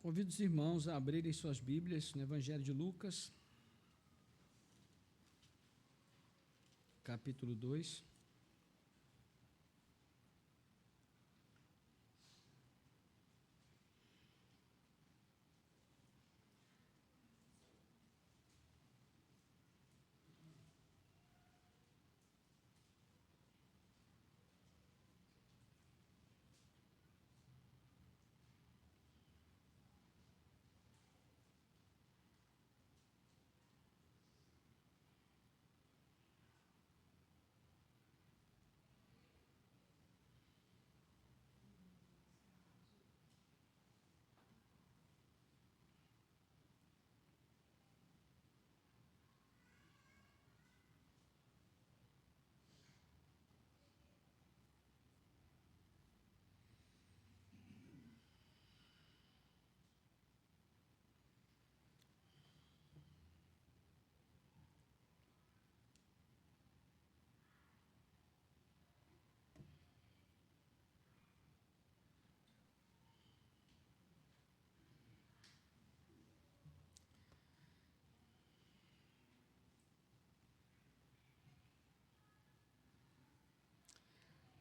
Convido os irmãos a abrirem suas Bíblias no Evangelho de Lucas, capítulo 2.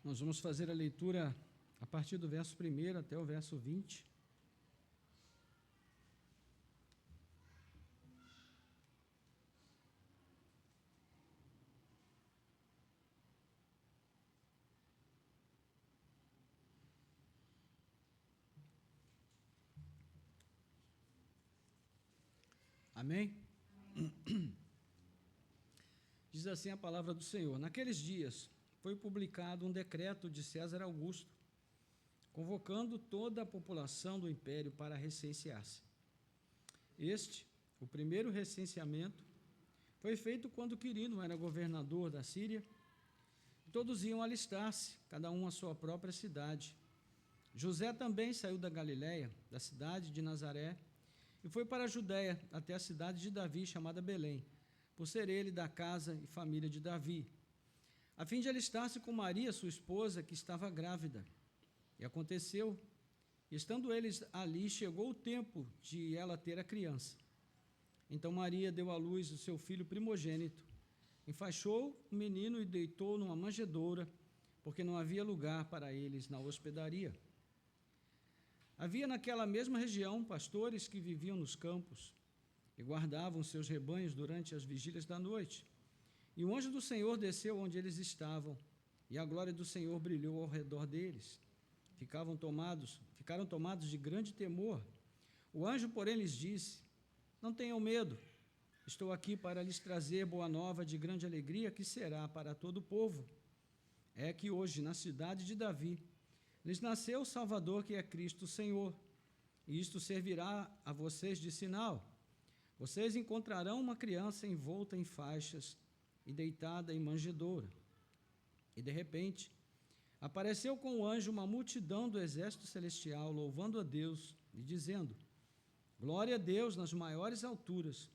Nós vamos fazer a leitura a partir do verso 1 até o verso 20. Amém? Diz assim a palavra do Senhor: Naqueles dias foi publicado um decreto de César Augusto, convocando toda a população do império para recensear-se. O primeiro recenseamento, foi feito quando Quirino era governador da Síria. Todos iam alistar-se, cada um à sua própria cidade. José também saiu da Galiléia, da cidade de Nazaré, e foi para a Judéia, até a cidade de Davi, chamada Belém, por ser ele da casa e família de Davi, a fim de alistar-se com Maria, sua esposa, que estava grávida. E aconteceu, estando eles ali, chegou o tempo de ela ter a criança. Então Maria deu à luz o seu filho primogênito, enfaixou o menino e deitou numa manjedoura, porque não havia lugar para eles na hospedaria. Havia naquela mesma região pastores que viviam nos campos e guardavam seus rebanhos durante as vigílias da noite. E o anjo do Senhor desceu onde eles estavam, e a glória do Senhor brilhou ao redor deles. Ficaram tomados de grande temor. O anjo, porém, lhes disse: Não tenham medo, estou aqui para lhes trazer boa nova de grande alegria, que será para todo o povo. É que hoje, na cidade de Davi, lhes nasceu o Salvador, que é Cristo o Senhor. E isto servirá a vocês de sinal. Vocês encontrarão uma criança envolta em faixas e deitada em manjedoura. E, de repente, apareceu com o anjo uma multidão do exército celestial, louvando a Deus e dizendo: Glória a Deus nas maiores alturas,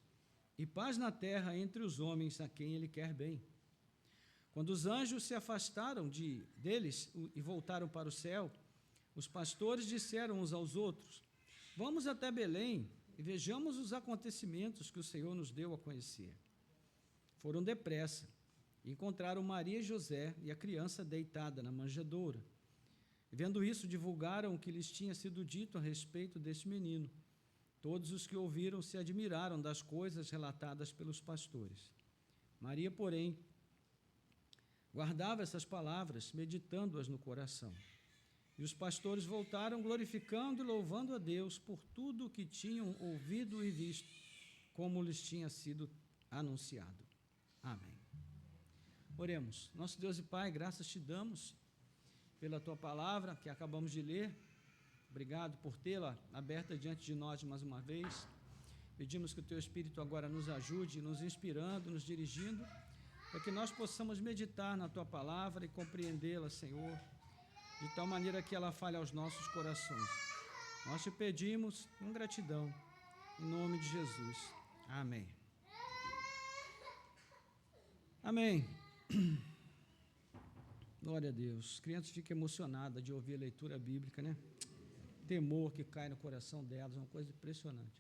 e paz na terra entre os homens a quem Ele quer bem. Quando os anjos se afastaram deles e voltaram para o céu, os pastores disseram uns aos outros: Vamos até Belém e vejamos os acontecimentos que o Senhor nos deu a conhecer. Foram depressa e encontraram Maria e José e a criança deitada na manjedoura. E, vendo isso, divulgaram o que lhes tinha sido dito a respeito desse menino. Todos os que ouviram se admiraram das coisas relatadas pelos pastores. Maria, porém, guardava essas palavras, meditando-as no coração. E os pastores voltaram glorificando e louvando a Deus por tudo o que tinham ouvido e visto, como lhes tinha sido anunciado. Amém. Oremos. Nosso Deus e Pai, graças te damos pela tua palavra que acabamos de ler. Obrigado por tê-la aberta diante de nós mais uma vez. Pedimos que o teu Espírito agora nos ajude, nos inspirando, nos dirigindo, para que nós possamos meditar na tua palavra e compreendê-la, Senhor, de tal maneira que ela fale aos nossos corações. Nós te pedimos com gratidão, em nome de Jesus. Amém. Amém. Glória a Deus. As crianças ficam emocionadas de ouvir a leitura bíblica, né? temor que cai no coração delas, uma coisa impressionante.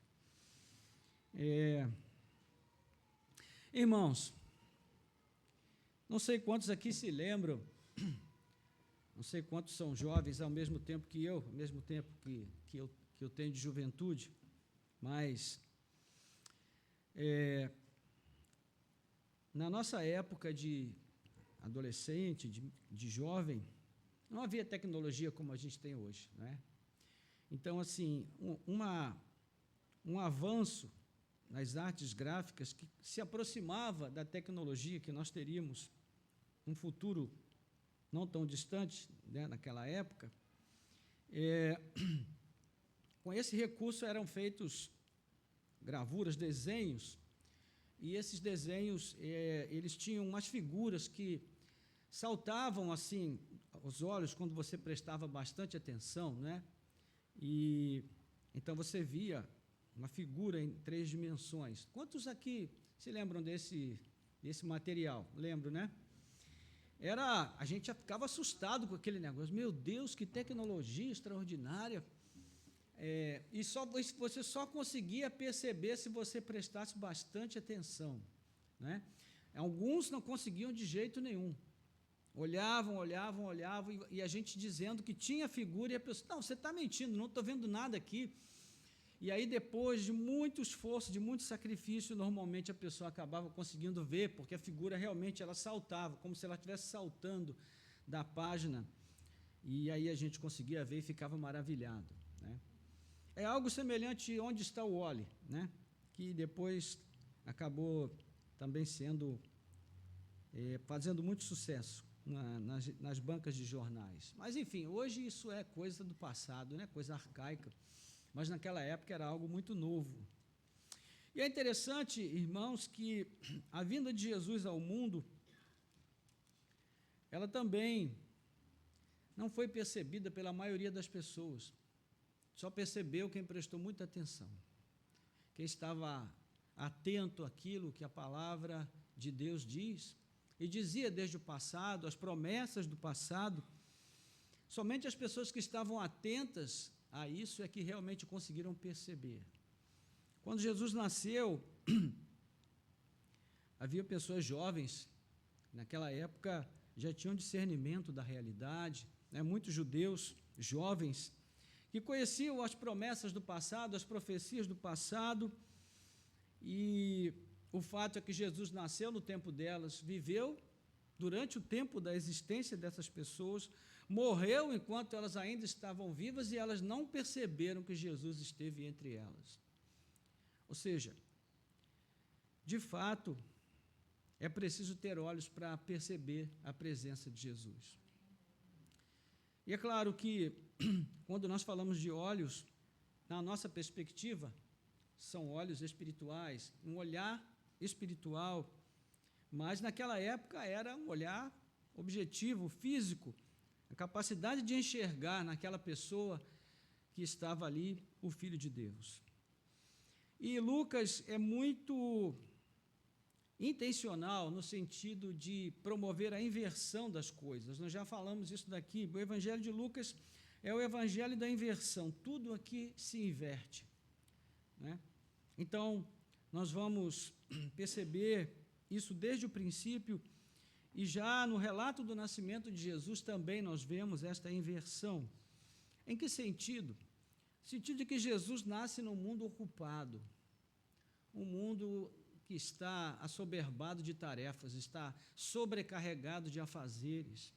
Irmãos, não sei quantos aqui se lembram, não sei quantos são jovens ao mesmo tempo que eu, ao mesmo tempo que eu tenho de juventude, mas na nossa época de adolescente, de jovem, não havia tecnologia como a gente tem hoje, né? Então, assim, um avanço nas artes gráficas que se aproximava da tecnologia que nós teríamos num futuro não tão distante, né, naquela época, com esse recurso eram feitos gravuras, desenhos, e esses desenhos, eles tinham umas figuras que saltavam assim aos olhos quando você prestava bastante atenção, né? E então você via uma figura em 3 dimensões. Quantos aqui se lembram desse material? Lembro, né? A gente já ficava assustado com aquele negócio. Meu Deus, que tecnologia extraordinária! E você só conseguia perceber se você prestasse bastante atenção, né? Alguns não conseguiam de jeito nenhum. Olhavam, e a gente dizendo que tinha figura, e a pessoa, não, você está mentindo, não estou vendo nada aqui. E aí, depois de muito esforço, de muito sacrifício, normalmente a pessoa acabava conseguindo ver, porque a figura realmente ela saltava, como se ela estivesse saltando da página, e aí a gente conseguia ver e ficava maravilhado, né? É algo semelhante a Onde Está o Wally, né? Que depois acabou também fazendo muito sucesso nas bancas de jornais. Mas, enfim, hoje isso é coisa do passado, né? Coisa arcaica, mas naquela época era algo muito novo. E é interessante, irmãos, que a vinda de Jesus ao mundo, ela também não foi percebida pela maioria das pessoas. Só percebeu quem prestou muita atenção, quem estava atento àquilo que a palavra de Deus diz, e dizia desde o passado, as promessas do passado. Somente as pessoas que estavam atentas a isso é que realmente conseguiram perceber. Quando Jesus nasceu, havia pessoas jovens, naquela época já tinham discernimento da realidade, né? Muitos judeus jovens que conheciam as promessas do passado, as profecias do passado, e o fato é que Jesus nasceu no tempo delas, viveu durante o tempo da existência dessas pessoas, morreu enquanto elas ainda estavam vivas e elas não perceberam que Jesus esteve entre elas. Ou seja, de fato, é preciso ter olhos para perceber a presença de Jesus. E é claro que, quando nós falamos de olhos, na nossa perspectiva, são olhos espirituais, um olhar espiritual, mas naquela época era um olhar objetivo, físico, a capacidade de enxergar naquela pessoa que estava ali o Filho de Deus. E Lucas é muito intencional no sentido de promover a inversão das coisas. Nós já falamos isso daqui. O Evangelho de Lucas é o Evangelho da inversão. Tudo aqui se inverte, né? Então, nós vamos perceber isso desde o princípio, e já no relato do nascimento de Jesus também nós vemos esta inversão. Em que sentido? No sentido de que Jesus nasce num mundo ocupado, um mundo que está assoberbado de tarefas, está sobrecarregado de afazeres,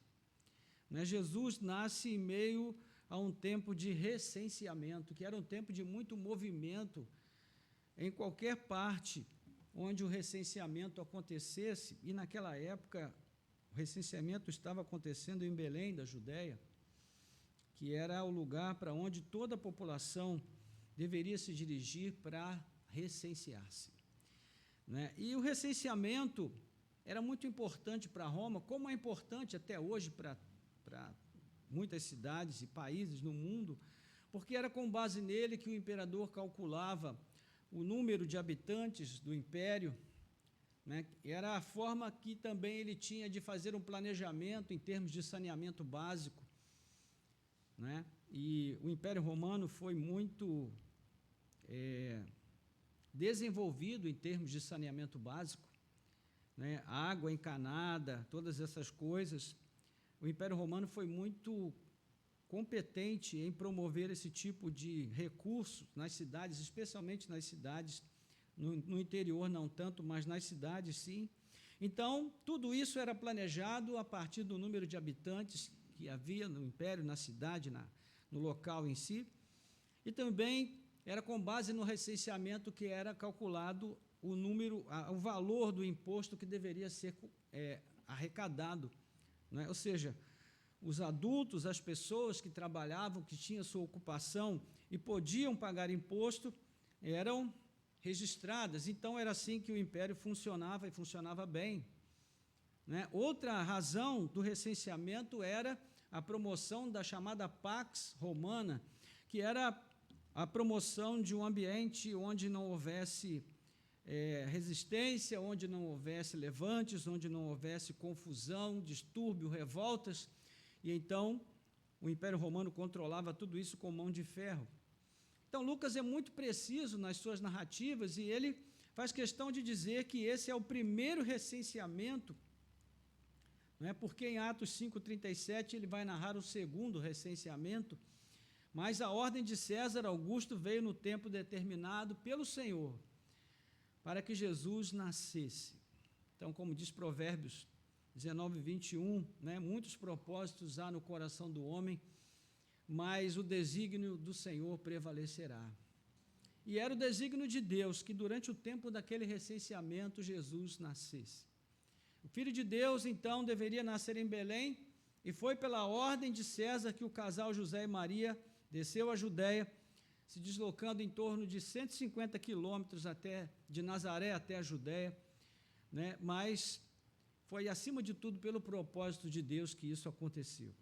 né? Jesus nasce em meio a um tempo de recenseamento, que era um tempo de muito movimento em qualquer parte onde o recenseamento acontecesse, e naquela época o recenseamento estava acontecendo em Belém, da Judéia, que era o lugar para onde toda a população deveria se dirigir para recensear-se, né? E o recenseamento era muito importante para Roma, como é importante até hoje para muitas cidades e países no mundo, porque era com base nele que o imperador calculava o número de habitantes do império, né? Era a forma que também ele tinha de fazer um planejamento em termos de saneamento básico. né? E o Império Romano foi muito desenvolvido em termos de saneamento básico, né? Água encanada, todas essas coisas. O Império Romano foi muito competente em promover esse tipo de recurso nas cidades, especialmente nas cidades, no interior não tanto, mas nas cidades sim. Então, tudo isso era planejado a partir do número de habitantes que havia no Império, na cidade, no local em si, e também era com base no recenseamento que era calculado o valor do imposto que deveria ser arrecadado, né? Ou seja, os adultos, as pessoas que trabalhavam, que tinham sua ocupação e podiam pagar imposto, eram registradas. Então, era assim que o Império funcionava, e funcionava bem, né? Outra razão do recenseamento era a promoção da chamada Pax Romana, que era a promoção de um ambiente onde não houvesse resistência, onde não houvesse levantes, onde não houvesse confusão, distúrbio, revoltas. E então o Império Romano controlava tudo isso com mão de ferro. Então Lucas é muito preciso nas suas narrativas e ele faz questão de dizer que esse é o primeiro recenseamento, não é? Porque em Atos 5,37 ele vai narrar o segundo recenseamento, mas a ordem de César Augusto veio no tempo determinado pelo Senhor para que Jesus nascesse. Então, como diz Provérbios 19, 21, né? Muitos propósitos há no coração do homem, mas o desígnio do Senhor prevalecerá. E era o desígnio de Deus que durante o tempo daquele recenseamento Jesus nascesse. O Filho de Deus, então, deveria nascer em Belém, e foi pela ordem de César que o casal José e Maria desceu a Judéia, se deslocando em torno de 150 quilômetros de Nazaré até a Judéia, né? Mas foi, acima de tudo, pelo propósito de Deus que isso aconteceu.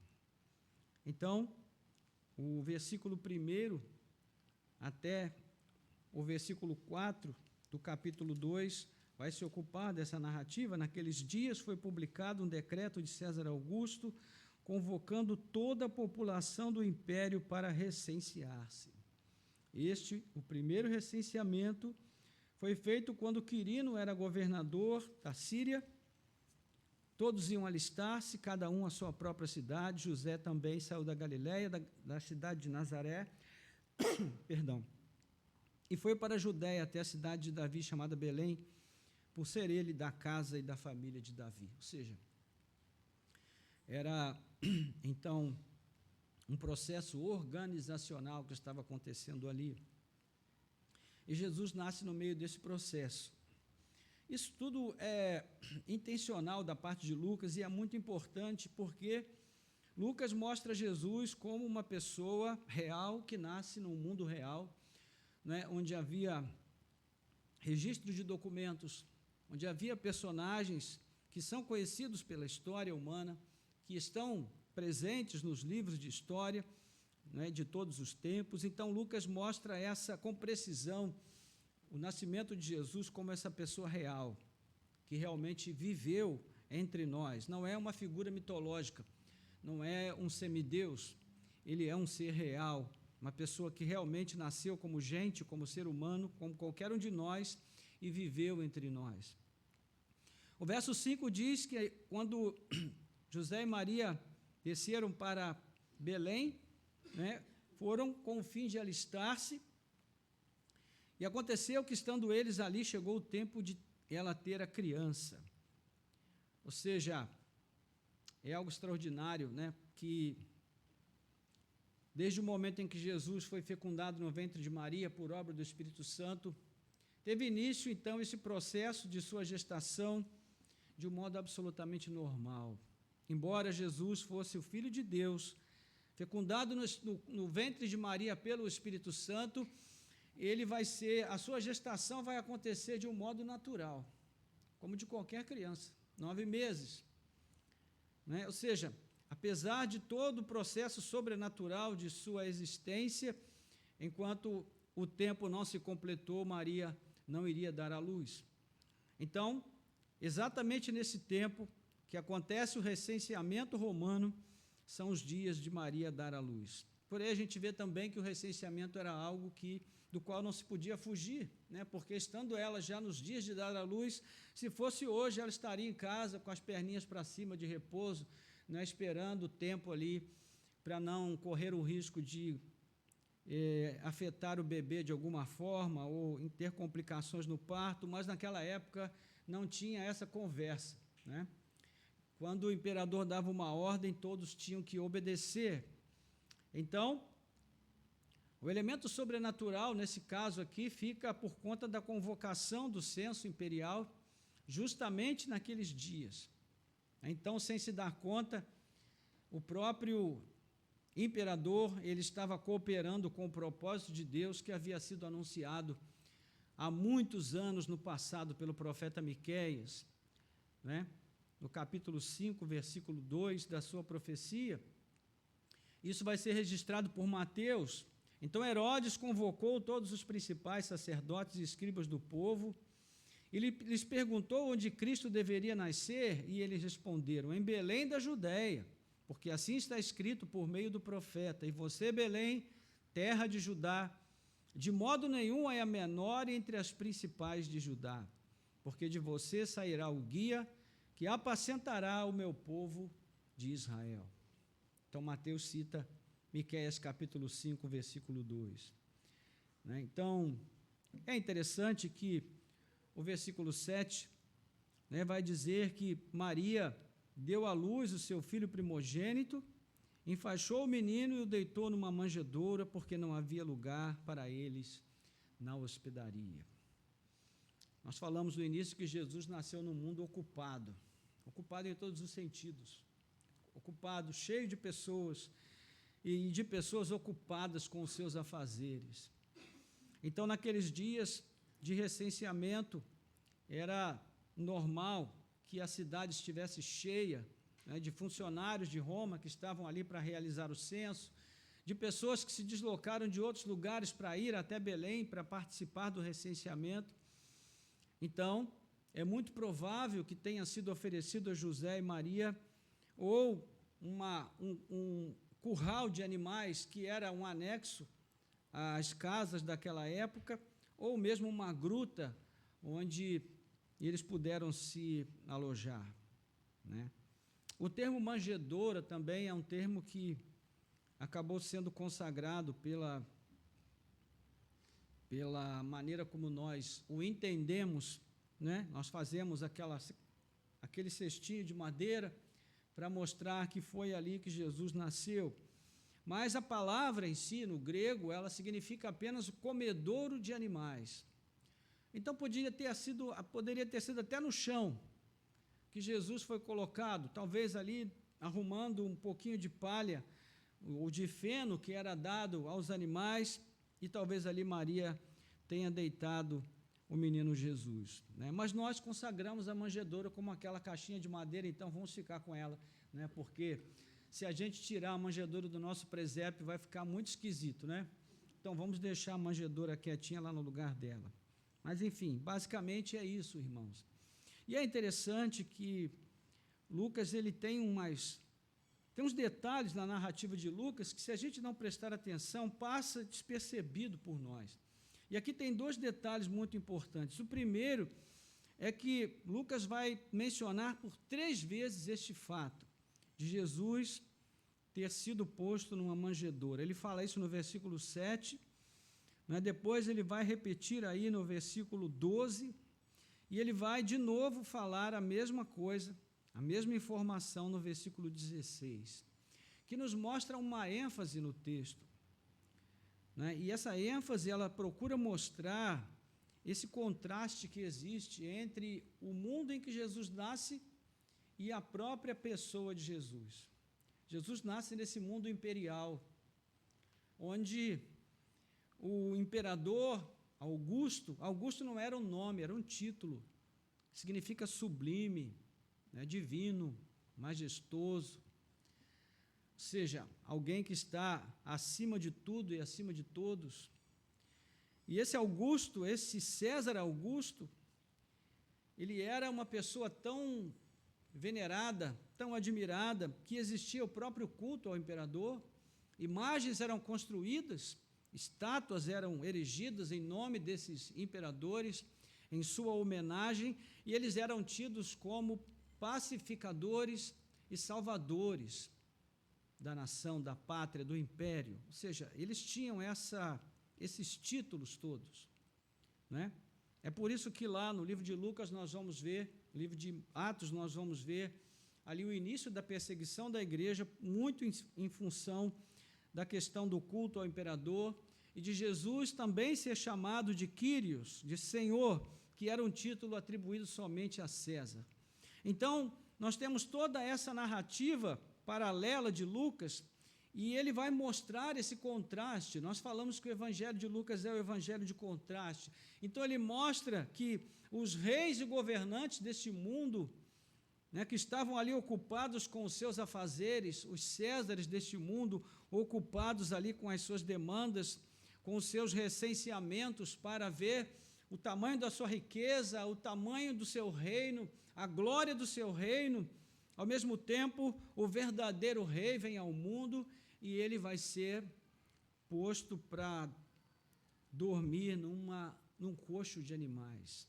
Então, o versículo 1 até o versículo 4 do capítulo 2 vai se ocupar dessa narrativa. Naqueles dias foi publicado um decreto de César Augusto, convocando toda a população do império para recensear-se. O primeiro recenseamento, foi feito quando Quirino era governador da Síria. Todos iam alistar-se, cada um à sua própria cidade. José também saiu da Galiléia, da cidade de Nazaré, perdão, e foi para a Judéia, até a cidade de Davi, chamada Belém, por ser ele da casa e da família de Davi. Ou seja, era, então, um processo organizacional que estava acontecendo ali. E Jesus nasce no meio desse processo. Isso tudo é intencional da parte de Lucas e é muito importante porque Lucas mostra Jesus como uma pessoa real que nasce num mundo real, né, onde havia registro de documentos, onde havia personagens que são conhecidos pela história humana, que estão presentes nos livros de história, né, de todos os tempos. Então, Lucas mostra com precisão o nascimento de Jesus como essa pessoa real, que realmente viveu entre nós. Não é uma figura mitológica, não é um semideus, ele é um ser real, uma pessoa que realmente nasceu como gente, como ser humano, como qualquer um de nós, e viveu entre nós. O verso 5 diz que quando José e Maria desceram para Belém, né, foram com o fim de alistar-se, e aconteceu que, estando eles ali, chegou o tempo de ela ter a criança. Ou seja, é algo extraordinário, né, que desde o momento em que Jesus foi fecundado no ventre de Maria por obra do Espírito Santo, teve início, então, esse processo de sua gestação de um modo absolutamente normal. Embora Jesus fosse o Filho de Deus, fecundado no ventre de Maria pelo Espírito Santo, a sua gestação vai acontecer de um modo natural, como de qualquer criança, 9 meses. Né? Ou seja, apesar de todo o processo sobrenatural de sua existência, enquanto o tempo não se completou, Maria não iria dar à luz. Então, exatamente nesse tempo que acontece o recenseamento romano, são os dias de Maria dar à luz. Por aí a gente vê também que o recenseamento era algo do qual não se podia fugir, né? Porque estando ela já nos dias de dar à luz, se fosse hoje, ela estaria em casa com as perninhas para cima de repouso, né? Esperando o tempo ali para não correr o risco de afetar o bebê de alguma forma ou ter complicações no parto, mas naquela época não tinha essa conversa, né? Quando o imperador dava uma ordem, todos tinham que obedecer. Então, o elemento sobrenatural, nesse caso aqui, fica por conta da convocação do censo imperial, justamente naqueles dias. Então, sem se dar conta, o próprio imperador, ele estava cooperando com o propósito de Deus que havia sido anunciado há muitos anos no passado pelo profeta Miqueias, né? No capítulo 5, versículo 2 da sua profecia. Isso vai ser registrado por Mateus. Então Herodes convocou todos os principais sacerdotes e escribas do povo e lhes perguntou onde Cristo deveria nascer, e eles responderam: em Belém da Judéia, porque assim está escrito por meio do profeta: e você, Belém, terra de Judá, de modo nenhum é a menor entre as principais de Judá, porque de você sairá o guia que apacentará o meu povo de Israel. Então, Mateus cita Miqueias capítulo 5, versículo 2. Né? Então, é interessante que o versículo 7, né, vai dizer que Maria deu à luz o seu filho primogênito, enfaixou o menino e o deitou numa manjedoura, porque não havia lugar para eles na hospedaria. Nós falamos no início que Jesus nasceu num mundo ocupado em todos os sentidos, ocupado, cheio de pessoas, e de pessoas ocupadas com os seus afazeres. Então, naqueles dias de recenseamento, era normal que a cidade estivesse cheia, né, de funcionários de Roma que estavam ali para realizar o censo, de pessoas que se deslocaram de outros lugares para ir até Belém para participar do recenseamento. Então, é muito provável que tenha sido oferecido a José e Maria ou um curral de animais que era um anexo às casas daquela época, ou mesmo uma gruta onde eles puderam se alojar, né? O termo manjedoura também é um termo que acabou sendo consagrado pela maneira como nós o entendemos, né? Nós fazemos aquele cestinho de madeira para mostrar que foi ali que Jesus nasceu. Mas a palavra em si, no grego, ela significa apenas o comedouro de animais. Então poderia ter sido até no chão que Jesus foi colocado, talvez ali arrumando um pouquinho de palha ou de feno que era dado aos animais, e talvez ali Maria tenha deitado o menino Jesus, né? Mas nós consagramos a manjedoura como aquela caixinha de madeira, então vamos ficar com ela, né? Porque se a gente tirar a manjedoura do nosso presépio, vai ficar muito esquisito, né? Então vamos deixar a manjedoura quietinha lá no lugar dela. Mas, enfim, basicamente é isso, irmãos. E é interessante que Lucas ele tem uns detalhes na narrativa de Lucas que, se a gente não prestar atenção, passa despercebido por nós. E aqui tem dois detalhes muito importantes. O primeiro é que Lucas vai mencionar por 3 vezes este fato de Jesus ter sido posto numa manjedoura. Ele fala isso no versículo 7, né? Depois ele vai repetir aí no versículo 12, e ele vai de novo falar a mesma coisa, a mesma informação no versículo 16, que nos mostra uma ênfase no texto, né? E essa ênfase, ela procura mostrar esse contraste que existe entre o mundo em que Jesus nasce e a própria pessoa de Jesus. Jesus nasce nesse mundo imperial, onde o imperador Augusto não era um nome, era um título, significa sublime, né, divino, majestoso, ou seja, alguém que está acima de tudo e acima de todos. E esse César Augusto, ele era uma pessoa tão venerada tão admirada que existia o próprio culto ao imperador, imagens eram construídas, estátuas eram erigidas em nome desses imperadores, em sua homenagem, e eles eram tidos como pacificadores e salvadores da nação, da pátria, do império. Ou seja, eles tinham esses títulos todos, né? É por isso que lá no livro de Lucas nós vamos ver, no livro de Atos nós vamos ver ali o início da perseguição da igreja, muito em função da questão do culto ao imperador e de Jesus também ser chamado de Quírios, de Senhor, que era um título atribuído somente a César. Então, nós temos toda essa narrativa paralela de Lucas, e ele vai mostrar esse contraste. Nós falamos que o evangelho de Lucas é o evangelho de contraste. Então, ele mostra que os reis e governantes deste mundo, né, que estavam ali ocupados com os seus afazeres, os césares deste mundo, ocupados ali com as suas demandas, com os seus recenseamentos para ver o tamanho da sua riqueza, o tamanho do seu reino, a glória do seu reino. Ao mesmo tempo, o verdadeiro rei vem ao mundo e ele vai ser posto para dormir num coxo de animais,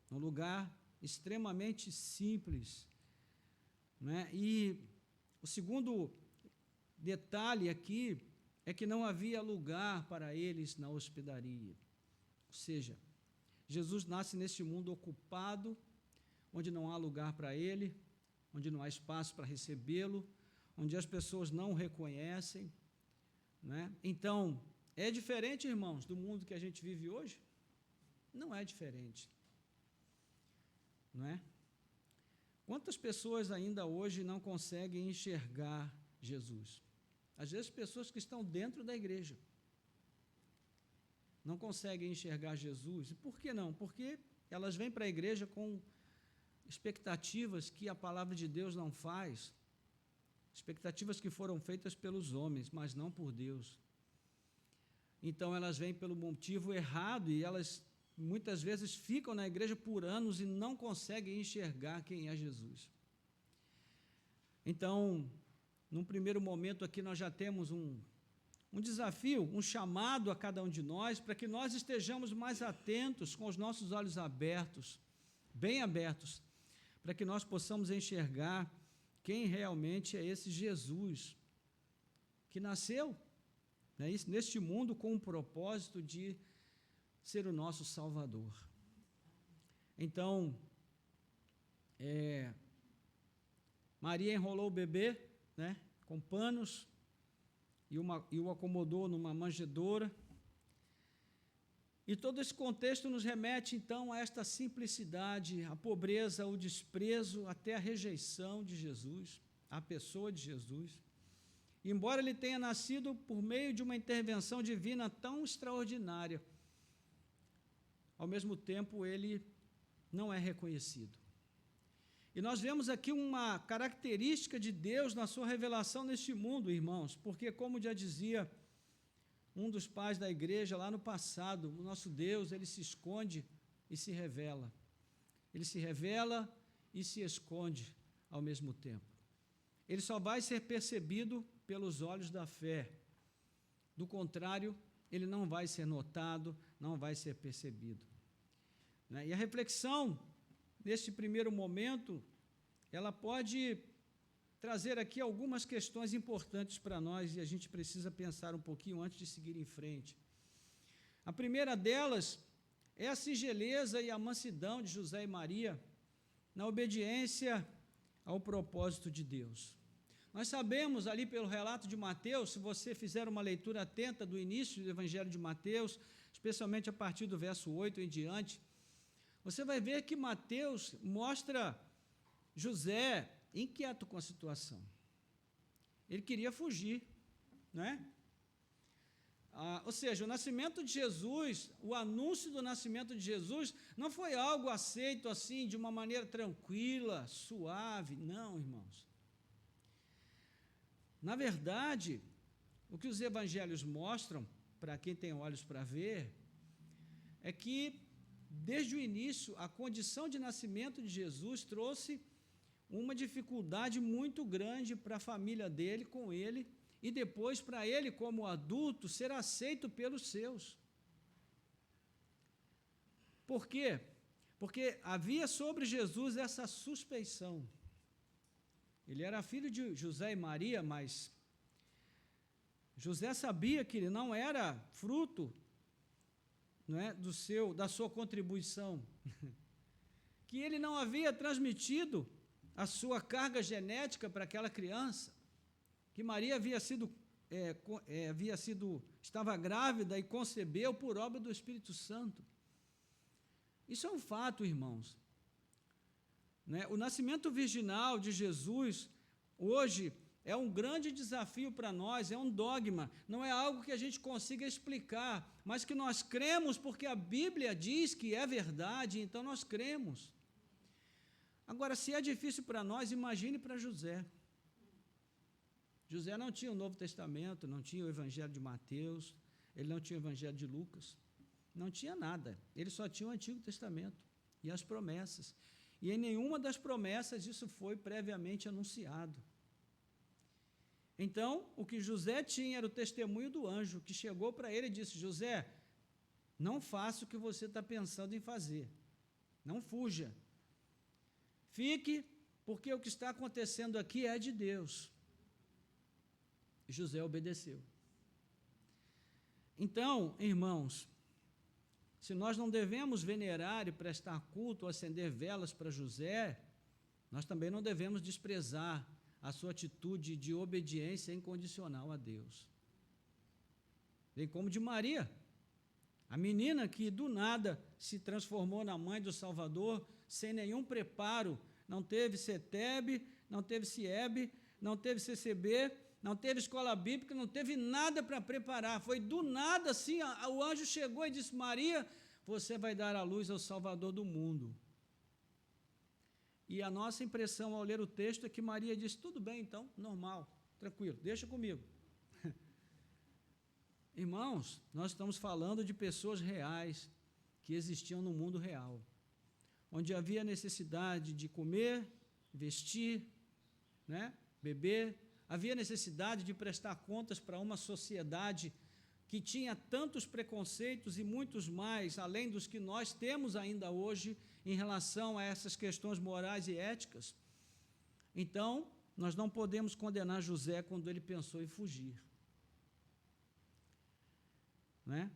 num lugar extremamente simples, né? E o segundo detalhe aqui é que não havia lugar para eles na hospedaria. Ou seja, Jesus nasce neste mundo ocupado, onde não há lugar para ele, onde não há espaço para recebê-lo, onde as pessoas não o reconhecem, né? Então, é diferente, irmãos, do mundo que a gente vive hoje? Não é diferente, não é? Quantas pessoas ainda hoje não conseguem enxergar Jesus? Às vezes, pessoas que estão dentro da igreja não conseguem enxergar Jesus. E por que não? Porque elas vêm para a igreja com expectativas que a palavra de Deus não faz, expectativas que foram feitas pelos homens, mas não por Deus. Então, elas vêm pelo motivo errado e elas muitas vezes ficam na igreja por anos e não conseguem enxergar quem é Jesus. Então, num primeiro momento aqui, nós já temos um desafio, um chamado a cada um de nós, para que nós estejamos mais atentos, com os nossos olhos abertos, bem abertos, para que nós possamos enxergar quem realmente é esse Jesus, que nasceu, né, neste mundo com o propósito de ser o nosso Salvador. Então, Maria enrolou o bebê, né, com panos e o acomodou numa manjedoura. E todo esse contexto nos remete, então, a esta simplicidade, a pobreza, o desprezo, até a rejeição de Jesus, a pessoa de Jesus. E, embora ele tenha nascido por meio de uma intervenção divina tão extraordinária, ao mesmo tempo ele não é reconhecido. E nós vemos aqui uma característica de Deus na sua revelação neste mundo, irmãos, porque, como já dizia um dos pais da igreja lá no passado, o nosso Deus, ele se esconde e se revela. Ele se revela e se esconde ao mesmo tempo. Ele só vai ser percebido pelos olhos da fé. Do contrário, ele não vai ser notado, não vai ser percebido. Né? E a reflexão, neste primeiro momento, ela pode trazer aqui algumas questões importantes para nós e a gente precisa pensar um pouquinho antes de seguir em frente. A primeira delas é a singeleza e a mansidão de José e Maria na obediência ao propósito de Deus. Nós sabemos ali pelo relato de Mateus, se você fizer uma leitura atenta do início do Evangelho de Mateus, especialmente a partir do verso 8 em diante, você vai ver que Mateus mostra José inquieto com a situação. Ele queria fugir, né? Ou seja, o nascimento de Jesus, o anúncio do nascimento de Jesus, não foi algo aceito assim, de uma maneira tranquila, suave. Não, irmãos. Na verdade, o que os evangelhos mostram, para quem tem olhos para ver, é que, desde o início, a condição de nascimento de Jesus trouxe uma dificuldade muito grande para a família dele com ele, e depois para ele, como adulto, ser aceito pelos seus. Por quê? Porque havia sobre Jesus essa suspeição. Ele era filho de José e Maria, mas José sabia que ele não era fruto, não é, da sua contribuição, que ele não havia transmitido a sua carga genética para aquela criança, que Maria estava grávida e concebeu por obra do Espírito Santo. Isso é um fato, irmãos. Né? O nascimento virginal de Jesus, hoje, é um grande desafio para nós, é um dogma, não é algo que a gente consiga explicar, mas que nós cremos porque a Bíblia diz que é verdade, então nós cremos. Agora, se é difícil para nós, imagine para José. José não tinha o Novo Testamento, não tinha o Evangelho de Mateus, ele não tinha o Evangelho de Lucas, não tinha nada, ele só tinha o Antigo Testamento e as promessas. E em nenhuma das promessas isso foi previamente anunciado. Então, o que José tinha era o testemunho do anjo, que chegou para ele e disse: José, não faça o que você está pensando em fazer, não fuja, fique, porque o que está acontecendo aqui é de Deus. José obedeceu. Então, irmãos, se nós não devemos venerar e prestar culto ou acender velas para José, nós também não devemos desprezar a sua atitude de obediência incondicional a Deus. Bem como de Maria, a menina que do nada se transformou na mãe do Salvador, sem nenhum preparo, não teve CETEB, não teve CIEB, não teve CCB, não teve escola bíblica, não teve nada para preparar, foi do nada assim, o anjo chegou e disse: Maria, você vai dar à luz ao Salvador do mundo. E a nossa impressão ao ler o texto é que Maria disse: tudo bem então, normal, tranquilo, deixa comigo. Irmãos, nós estamos falando de pessoas reais, que existiam no mundo real, onde havia necessidade de comer, vestir, né, beber, havia necessidade de prestar contas para uma sociedade que tinha tantos preconceitos e muitos mais, além dos que nós temos ainda hoje, em relação a essas questões morais e éticas. Então, nós não podemos condenar José quando ele pensou em fugir. Né?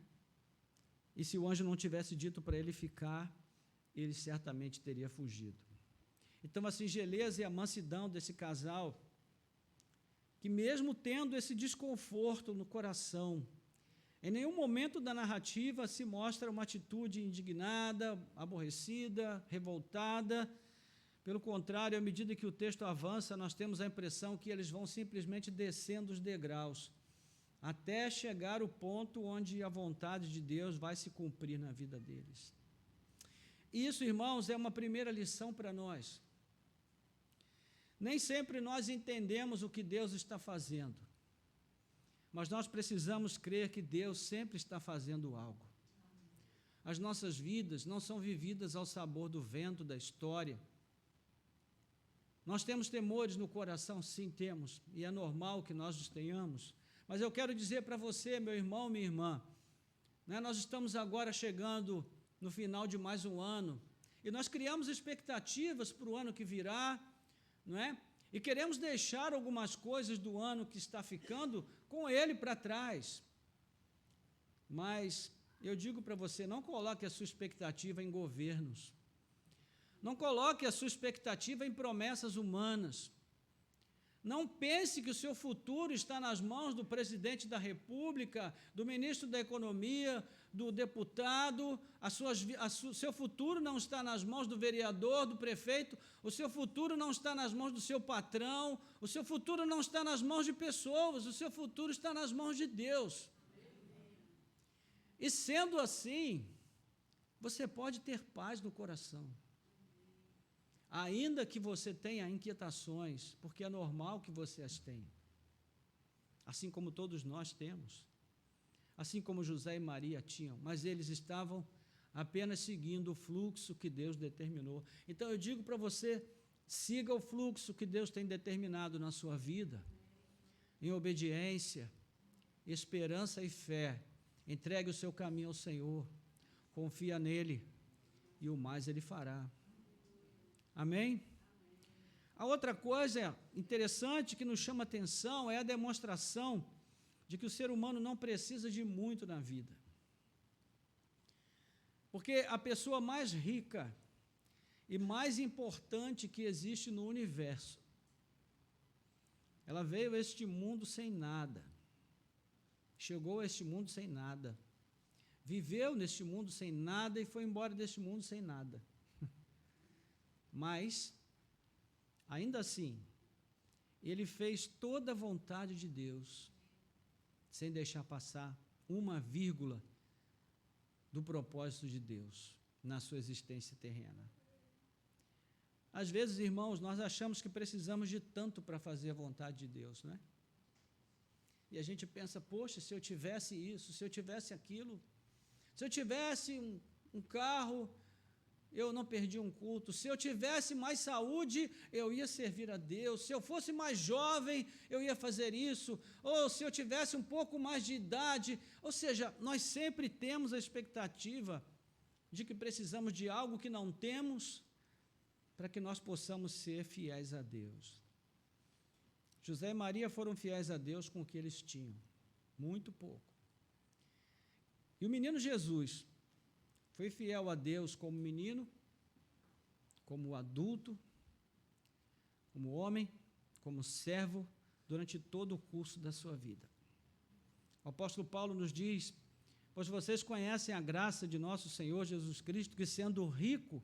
E se o anjo não tivesse dito para ele ficar, ele certamente teria fugido. Então, a singeleza e a mansidão desse casal, que mesmo tendo esse desconforto no coração, em nenhum momento da narrativa se mostra uma atitude indignada, aborrecida, revoltada. Pelo contrário, à medida que o texto avança, nós temos a impressão que eles vão simplesmente descendo os degraus, até chegar ao ponto onde a vontade de Deus vai se cumprir na vida deles. Isso, irmãos, é uma primeira lição para nós. Nem sempre nós entendemos o que Deus está fazendo, mas nós precisamos crer que Deus sempre está fazendo algo. As nossas vidas não são vividas ao sabor do vento da história. Nós temos temores no coração, sim, temos, e é normal que nós os tenhamos, mas eu quero dizer para você, meu irmão, minha irmã, né, nós estamos agora chegando no final de mais um ano, e nós criamos expectativas para o ano que virá, não é? E queremos deixar algumas coisas do ano que está ficando com ele para trás. Mas eu digo para você, não coloque a sua expectativa em governos. Não coloque a sua expectativa em promessas humanas. Não pense que o seu futuro está nas mãos do presidente da República, do ministro da Economia, do deputado. Seu futuro não está nas mãos do vereador, do prefeito. O seu futuro não está nas mãos do seu patrão. O seu futuro não está nas mãos de pessoas. O seu futuro está nas mãos de Deus. E sendo assim, você pode ter paz no coração. Ainda que você tenha inquietações, porque é normal que você as tenha, assim como todos nós temos, assim como José e Maria tinham, mas eles estavam apenas seguindo o fluxo que Deus determinou. Então eu digo para você, Siga o fluxo que Deus tem determinado na sua vida, em obediência, esperança e fé. Entregue o seu caminho ao Senhor, confia nele e o mais ele fará. Amém? A outra coisa interessante que nos chama atenção é a demonstração de que o ser humano não precisa de muito na vida. Porque a pessoa mais rica e mais importante que existe no universo, ela veio a este mundo sem nada, chegou a este mundo sem nada, viveu neste mundo sem nada e foi embora deste mundo sem nada. Mas, ainda assim, ele fez toda a vontade de Deus, sem deixar passar uma vírgula do propósito de Deus na sua existência terrena. Às vezes, irmãos, nós achamos que precisamos de tanto para fazer a vontade de Deus, não é? E a gente pensa, poxa, se eu tivesse isso, se eu tivesse aquilo, se eu tivesse um carro, eu não perdi um culto, se eu tivesse mais saúde, eu ia servir a Deus, se eu fosse mais jovem, eu ia fazer isso, ou se eu tivesse um pouco mais de idade. Ou seja, nós sempre temos a expectativa de que precisamos de algo que não temos, para que nós possamos ser fiéis a Deus. José e Maria foram fiéis a Deus com o que eles tinham, muito pouco. E o menino Jesus foi fiel a Deus como menino, como adulto, como homem, como servo, durante todo o curso da sua vida. O apóstolo Paulo nos diz: pois vocês conhecem a graça de nosso Senhor Jesus Cristo, que sendo rico,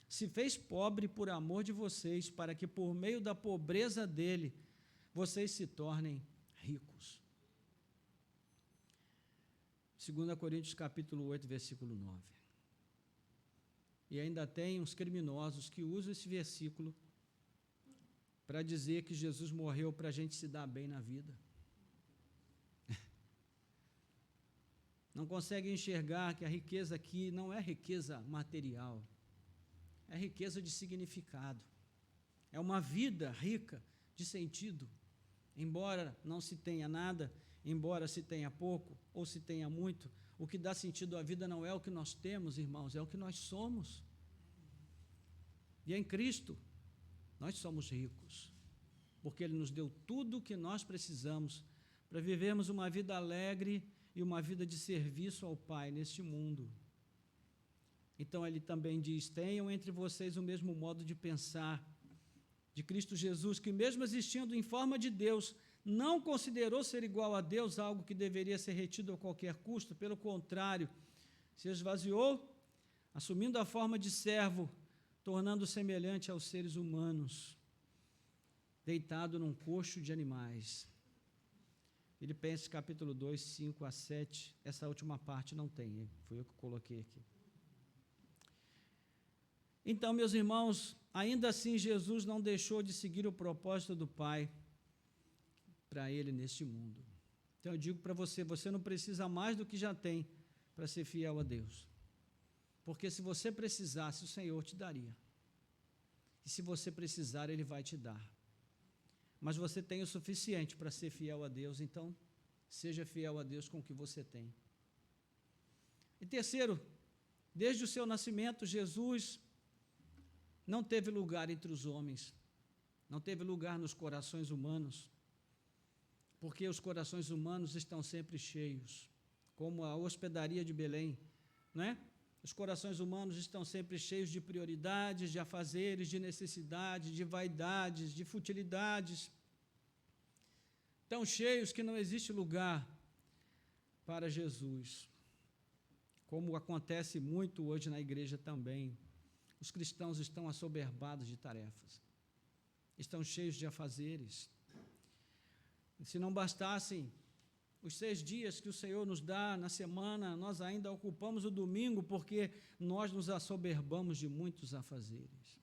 se fez pobre por amor de vocês, para que por meio da pobreza dele, vocês se tornem ricos. 2 Coríntios capítulo 8, versículo 9. E ainda tem uns criminosos que usam esse versículo para dizer que Jesus morreu para a gente se dar bem na vida. Não conseguem enxergar que a riqueza aqui não é riqueza material, é riqueza de significado. É uma vida rica de sentido. Embora não se tenha nada, embora se tenha pouco ou se tenha muito, o que dá sentido à vida não é o que nós temos, irmãos, é o que nós somos. E em Cristo, nós somos ricos, porque Ele nos deu tudo o que nós precisamos para vivermos uma vida alegre e uma vida de serviço ao Pai neste mundo. Então, Ele também diz: tenham entre vocês o mesmo modo de pensar de Cristo Jesus, que mesmo existindo em forma de Deus, não considerou ser igual a Deus algo que deveria ser retido a qualquer custo. Pelo contrário, se esvaziou, assumindo a forma de servo, tornando-se semelhante aos seres humanos, deitado num coxo de animais. Filipenses capítulo 2, 5 a 7, essa última parte não tem, foi eu que coloquei aqui. Então, meus irmãos, ainda assim Jesus não deixou de seguir o propósito do Pai para Ele neste mundo. Então eu digo para você, você não precisa mais do que já tem para ser fiel a Deus. Porque se você precisasse, o Senhor te daria. E se você precisar, Ele vai te dar. Mas você tem o suficiente para ser fiel a Deus, então seja fiel a Deus com o que você tem. E terceiro, desde o seu nascimento, Jesus não teve lugar entre os homens, não teve lugar nos corações humanos, porque os corações humanos estão sempre cheios, como a hospedaria de Belém, não é? Os corações humanos estão sempre cheios de prioridades, de afazeres, de necessidades, de vaidades, de futilidades, tão cheios que não existe lugar para Jesus, como acontece muito hoje na igreja também. Os cristãos estão assoberbados de tarefas, estão cheios de afazeres. E se não bastassem os 6 dias que o Senhor nos dá na semana, nós ainda ocupamos o domingo porque nós nos assoberbamos de muitos afazeres.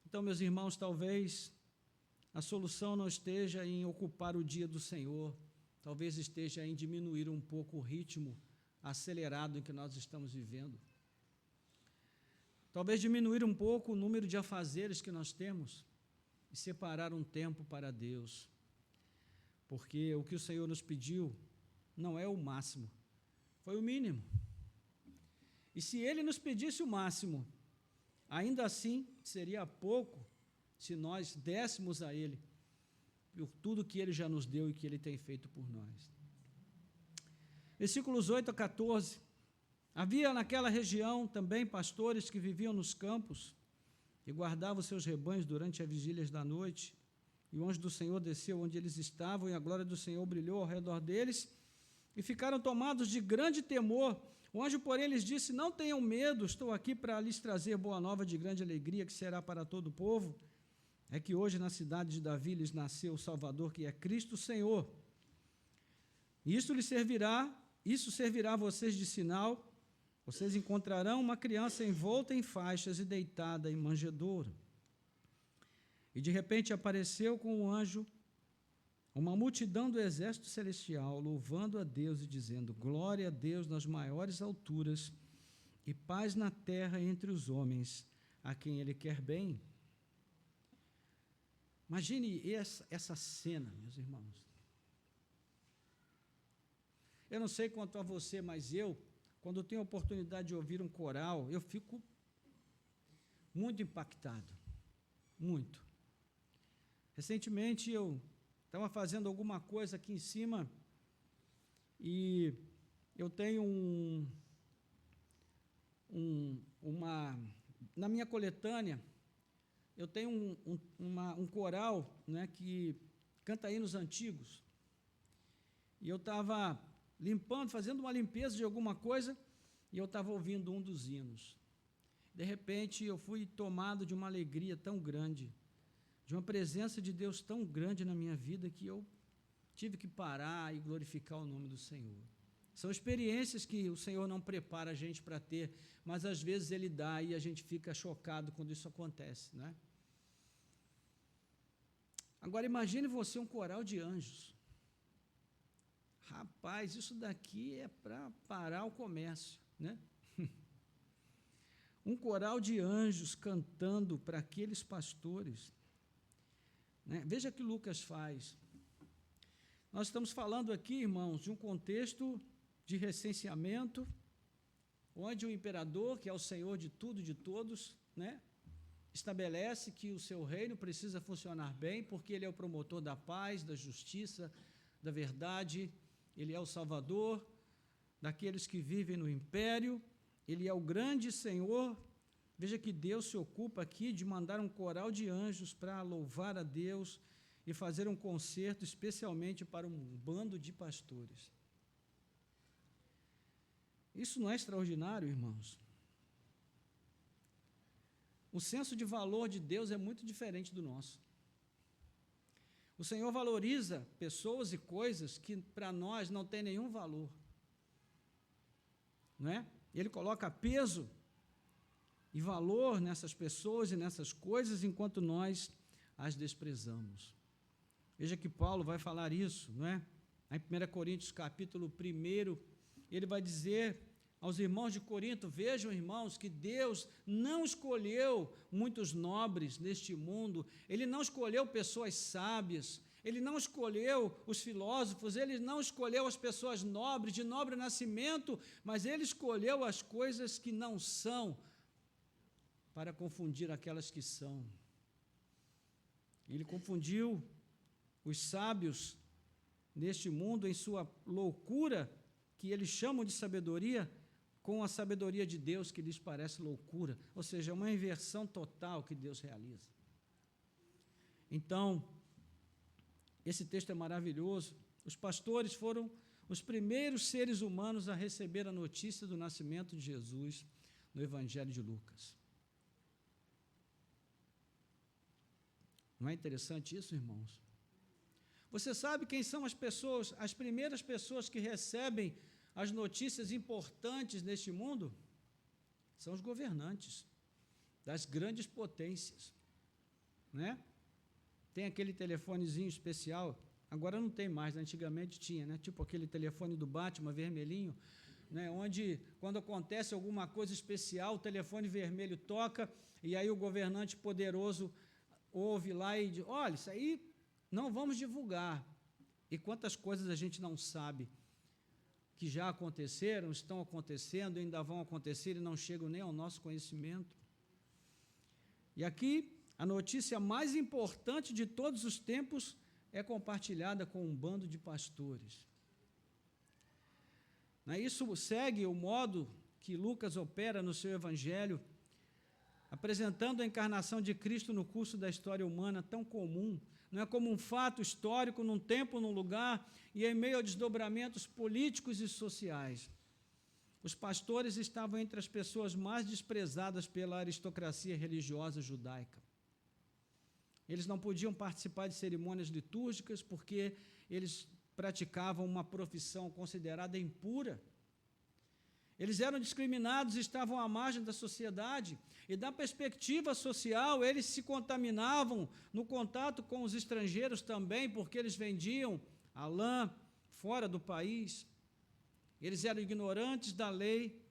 Então, meus irmãos, talvez a solução não esteja em ocupar o dia do Senhor, talvez esteja em diminuir um pouco o ritmo acelerado em que nós estamos vivendo. talvez diminuir um pouco o número de afazeres que nós temos e separar um tempo para Deus, porque o que o Senhor nos pediu não é o máximo, foi o mínimo. E se Ele nos pedisse o máximo, ainda assim seria pouco se nós dessemos a Ele por tudo que Ele já nos deu e que Ele tem feito por nós. Versículos 8 a 14. Havia naquela região também pastores que viviam nos campos e guardavam seus rebanhos durante as vigílias da noite. E o anjo do Senhor desceu onde eles estavam, e a glória do Senhor brilhou ao redor deles, e ficaram tomados de grande temor. O anjo, porém, lhes disse: não tenham medo, estou aqui para lhes trazer boa nova de grande alegria, que será para todo o povo. É que hoje na cidade de Davi lhes nasceu o Salvador, que é Cristo o Senhor. E isso servirá a vocês de sinal. Vocês encontrarão uma criança envolta em faixas e deitada em manjedoura. E de repente apareceu com o anjo uma multidão do exército celestial, louvando a Deus e dizendo: glória a Deus nas maiores alturas e paz na terra entre os homens, a quem Ele quer bem. Imagine essa cena, meus irmãos. Eu não sei quanto a você, mas quando eu tenho a oportunidade de ouvir um coral, eu fico muito impactado, muito. Recentemente eu estava fazendo alguma coisa aqui em cima e eu tenho na minha coletânea, eu tenho um coral, né, que canta hinos antigos. E eu estava fazendo uma limpeza de alguma coisa, e eu estava ouvindo um dos hinos. De repente, eu fui tomado de uma alegria tão grande, de uma presença de Deus tão grande na minha vida, que eu tive que parar e glorificar o nome do Senhor. São experiências que o Senhor não prepara a gente para ter, mas às vezes Ele dá e a gente fica chocado quando isso acontece, né? Agora, imagine você um coral de anjos. Rapaz, isso daqui é para parar o comércio, né? Um coral de anjos cantando para aqueles pastores, né? Veja o que Lucas faz. Nós estamos falando aqui, irmãos, de um contexto de recenseamento, onde o imperador, que é o Senhor de tudo e de todos, né, estabelece que o seu reino precisa funcionar bem, porque Ele é o promotor da paz, da justiça, da verdade. Ele é o Salvador daqueles que vivem no império, Ele é o grande Senhor. Veja que Deus se ocupa aqui de mandar um coral de anjos para louvar a Deus e fazer um concerto especialmente para um bando de pastores. Isso não é extraordinário, irmãos? O senso de valor de Deus é muito diferente do nosso. O Senhor valoriza pessoas e coisas que para nós não tem nenhum valor, não é? Ele coloca peso e valor nessas pessoas e nessas coisas, enquanto nós as desprezamos. Veja que Paulo vai falar isso, não é? Em 1 Coríntios, capítulo 1, ele vai dizer aos irmãos de Corinto: vejam, irmãos, que Deus não escolheu muitos nobres neste mundo, Ele não escolheu pessoas sábias, Ele não escolheu os filósofos, Ele não escolheu as pessoas nobres, de nobre nascimento, mas Ele escolheu as coisas que não são, para confundir aquelas que são. Ele confundiu os sábios neste mundo em sua loucura, que eles chamam de sabedoria, com a sabedoria de Deus, que lhes parece loucura. Ou seja, é uma inversão total que Deus realiza. Então, esse texto é maravilhoso. Os pastores foram os primeiros seres humanos a receber a notícia do nascimento de Jesus no Evangelho de Lucas. Não é interessante isso, irmãos? Você sabe quem são as pessoas, as primeiras pessoas que recebem as notícias importantes neste mundo? São os governantes das grandes potências, né? Tem aquele telefonezinho especial, agora não tem mais, antigamente tinha, né? Tipo aquele telefone do Batman vermelhinho, né, onde, quando acontece alguma coisa especial, o telefone vermelho toca, e aí o governante poderoso ouve lá e diz, olha, isso aí não vamos divulgar. E quantas coisas a gente não sabe que já aconteceram, estão acontecendo, ainda vão acontecer e não chegam nem ao nosso conhecimento. E aqui, a notícia mais importante de todos os tempos é compartilhada com um bando de pastores. Isso segue o modo que Lucas opera no seu evangelho, apresentando a encarnação de Cristo no curso da história humana tão comum, não é como um fato histórico num tempo, num lugar, e em meio a desdobramentos políticos e sociais. Os pastores estavam entre as pessoas mais desprezadas pela aristocracia religiosa judaica. Eles não podiam participar de cerimônias litúrgicas porque eles praticavam uma profissão considerada impura. Eles eram discriminados, estavam à margem da sociedade, e da perspectiva social, eles se contaminavam no contato com os estrangeiros também, porque eles vendiam a lã fora do país. Eles eram ignorantes da lei,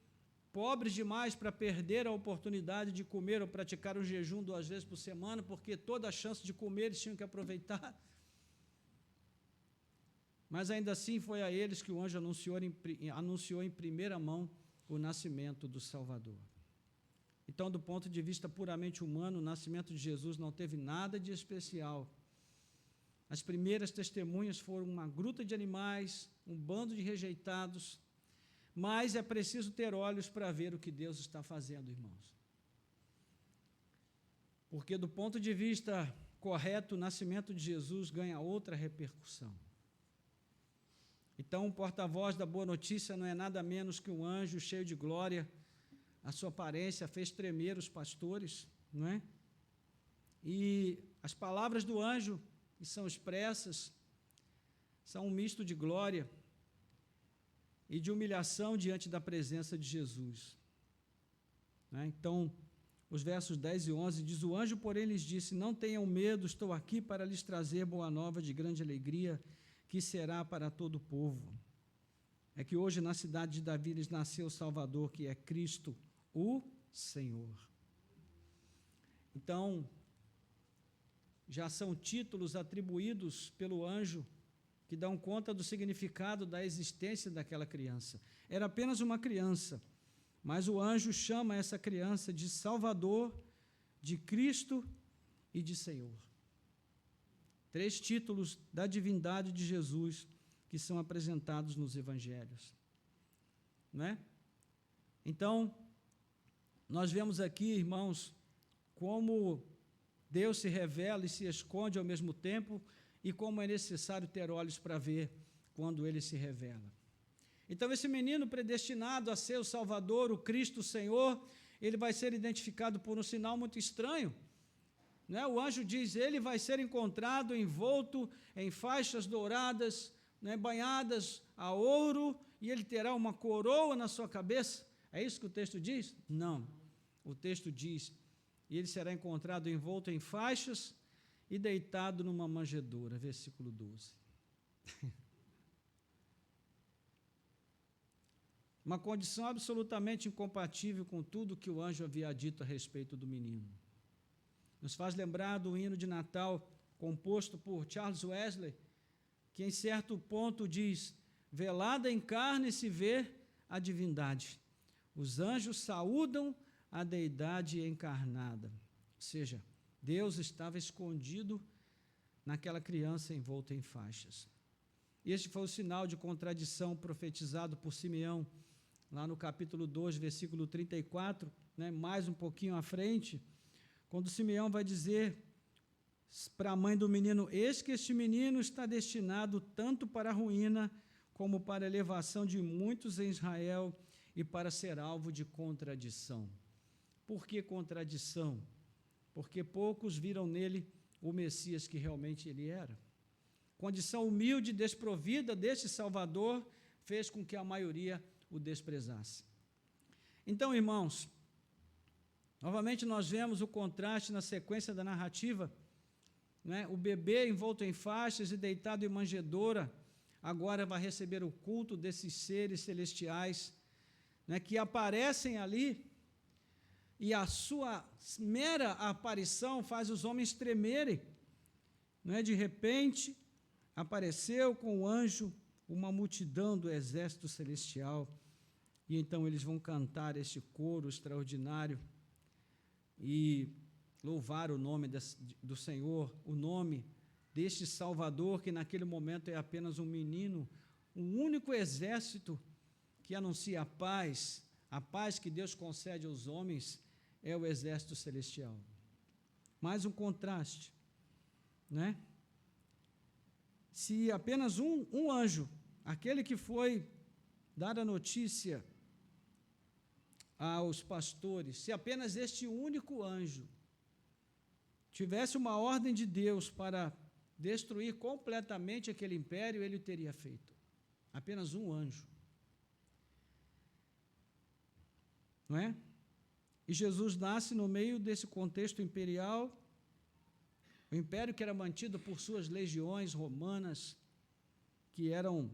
pobres demais para perder a oportunidade de comer ou praticar um jejum 2 vezes por semana, porque toda a chance de comer eles tinham que aproveitar. Mas ainda assim foi a eles que o anjo anunciou em primeira mão o nascimento do Salvador. Então, do ponto de vista puramente humano, o nascimento de Jesus não teve nada de especial. As primeiras testemunhas foram uma gruta de animais, um bando de rejeitados, mas é preciso ter olhos para ver o que Deus está fazendo, irmãos. Porque, do ponto de vista correto, o nascimento de Jesus ganha outra repercussão. Então, o porta-voz da boa notícia não é nada menos que um anjo cheio de glória. A sua aparência fez tremer os pastores, não é? E as palavras do anjo que são expressas são um misto de glória e de humilhação diante da presença de Jesus. Né? Então, os versos 10 e 11 diz, o anjo, porém, lhes disse, não tenham medo, estou aqui para lhes trazer boa nova de grande alegria, que será para todo o povo. É que hoje na cidade de Davi lhes nasceu o Salvador, que é Cristo, o Senhor. Então, já são títulos atribuídos pelo anjo que dão conta do significado da existência daquela criança. Era apenas uma criança, mas o anjo chama essa criança de Salvador, de Cristo e de Senhor. 3 títulos da divindade de Jesus que são apresentados nos evangelhos. Não é? Então, nós vemos aqui, irmãos, como Deus se revela e se esconde ao mesmo tempo e como é necessário ter olhos para ver quando Ele se revela. Então, esse menino predestinado a ser o Salvador, o Cristo, o Senhor, ele vai ser identificado por um sinal muito estranho. Né? O anjo diz, ele vai ser encontrado envolto em faixas douradas, né, banhadas a ouro, e ele terá uma coroa na sua cabeça. É isso que o texto diz? Não. O texto diz, e ele será encontrado envolto em faixas e deitado numa manjedoura. Versículo 12. Uma condição absolutamente incompatível com tudo que o anjo havia dito a respeito do menino. Nos faz lembrar do hino de Natal, composto por Charles Wesley, que em certo ponto diz, velada em carne se vê a divindade. Os anjos saúdam a deidade encarnada. Ou seja, Deus estava escondido naquela criança envolta em faixas. Este foi o sinal de contradição profetizado por Simeão, lá no capítulo 2, versículo 34, né, mais um pouquinho à frente, quando Simeão vai dizer para a mãe do menino, eis que este menino está destinado tanto para a ruína, como para a elevação de muitos em Israel, e para ser alvo de contradição. Por que contradição? Porque poucos viram nele o Messias que realmente ele era. Condição humilde e desprovida deste Salvador fez com que a maioria o desprezasse. Então, irmãos, novamente nós vemos o contraste na sequência da narrativa, né? O bebê envolto em faixas e deitado em manjedoura, agora vai receber o culto desses seres celestiais né, que aparecem ali, e a sua mera aparição faz os homens tremerem. Né? De repente, apareceu com o anjo uma multidão do exército celestial, e então eles vão cantar este coro extraordinário e louvar o nome do Senhor, o nome deste Salvador, que naquele momento é apenas um menino, um único exército que anuncia a paz que Deus concede aos homens é o exército celestial. Mais um contraste, né? Se apenas um anjo, aquele que foi dar a notícia aos pastores, se apenas este único anjo tivesse uma ordem de Deus para destruir completamente aquele império, ele teria feito. Apenas um anjo. Não é? E Jesus nasce no meio desse contexto imperial, o império que era mantido por suas legiões romanas, que eram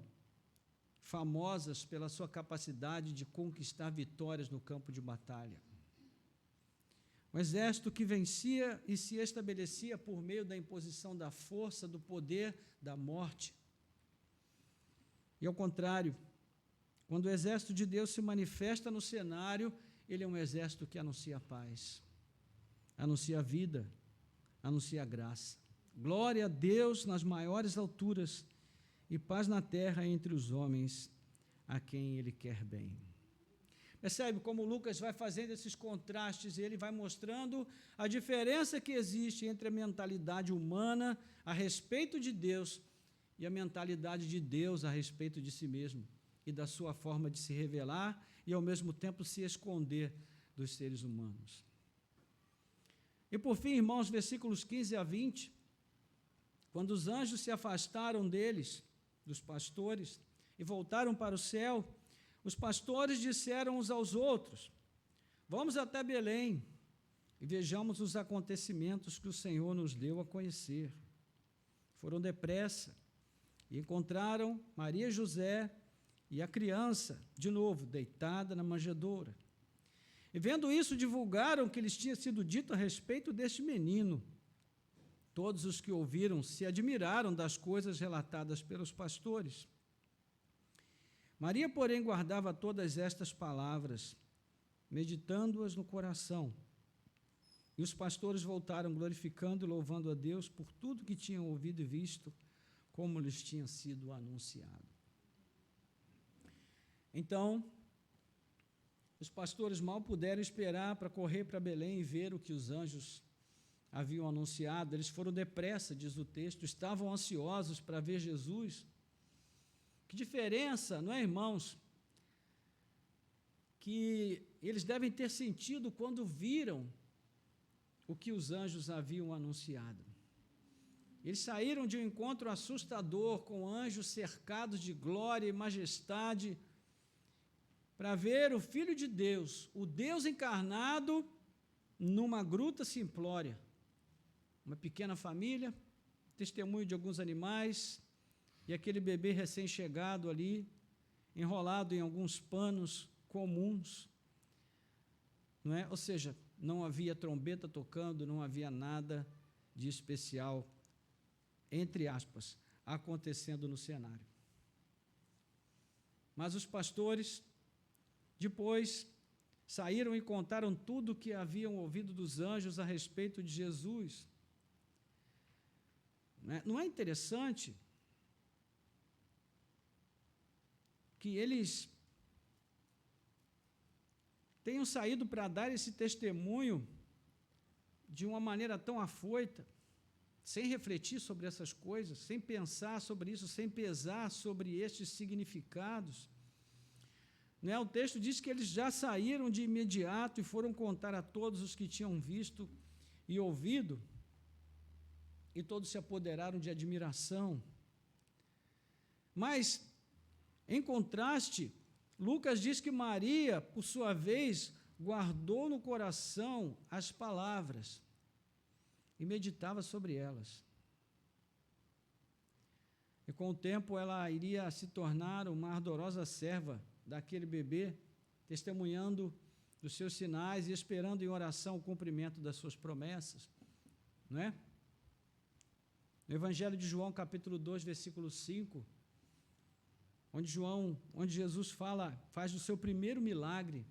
famosas pela sua capacidade de conquistar vitórias no campo de batalha. Um exército que vencia e se estabelecia por meio da imposição da força, do poder, da morte. E ao contrário, quando o exército de Deus se manifesta no cenário, ele é um exército que anuncia a paz, anuncia a vida, anuncia a graça. Glória a Deus nas maiores alturas e paz na terra entre os homens a quem Ele quer bem. Percebe como Lucas vai fazendo esses contrastes e ele vai mostrando a diferença que existe entre a mentalidade humana a respeito de Deus e a mentalidade de Deus a respeito de si mesmo e da sua forma de se revelar e, ao mesmo tempo, se esconder dos seres humanos. E, por fim, irmãos, versículos 15 a 20, quando os anjos se afastaram deles, dos pastores, e voltaram para o céu, os pastores disseram uns aos outros: vamos até Belém e vejamos os acontecimentos que o Senhor nos deu a conhecer. Foram depressa e encontraram Maria e José e a criança, de novo, deitada na manjedoura. E vendo isso, divulgaram o que lhes tinha sido dito a respeito deste menino. Todos os que ouviram se admiraram das coisas relatadas pelos pastores. Maria, porém, guardava todas estas palavras, meditando-as no coração. E os pastores voltaram glorificando e louvando a Deus por tudo que tinham ouvido e visto, como lhes tinha sido anunciado. Então, os pastores mal puderam esperar para correr para Belém e ver o que os anjos haviam anunciado. Eles foram depressa, diz o texto, estavam ansiosos para ver Jesus. Que diferença, não é, irmãos? Que eles devem ter sentido quando viram o que os anjos haviam anunciado. Eles saíram de um encontro assustador com anjos cercados de glória e majestade para ver o Filho de Deus, o Deus encarnado, numa gruta simplória. Uma pequena família, testemunho de alguns animais, e aquele bebê recém-chegado ali, enrolado em alguns panos comuns, não é? Ou seja, não havia trombeta tocando, não havia nada de especial, entre aspas, acontecendo no cenário. Mas os pastores, depois, saíram e contaram tudo o que haviam ouvido dos anjos a respeito de Jesus. Não é interessante que eles tenham saído para dar esse testemunho de uma maneira tão afoita, sem refletir sobre essas coisas, sem pensar sobre isso, sem pesar sobre estes significados? O texto diz que eles já saíram de imediato e foram contar a todos os que tinham visto e ouvido, e todos se apoderaram de admiração. Mas, em contraste, Lucas diz que Maria, por sua vez, guardou no coração as palavras e meditava sobre elas. E com o tempo ela iria se tornar uma ardorosa serva daquele bebê testemunhando dos seus sinais e esperando em oração o cumprimento das suas promessas, não é? No Evangelho de João, capítulo 2, versículo 5, onde Jesus faz o seu primeiro milagre,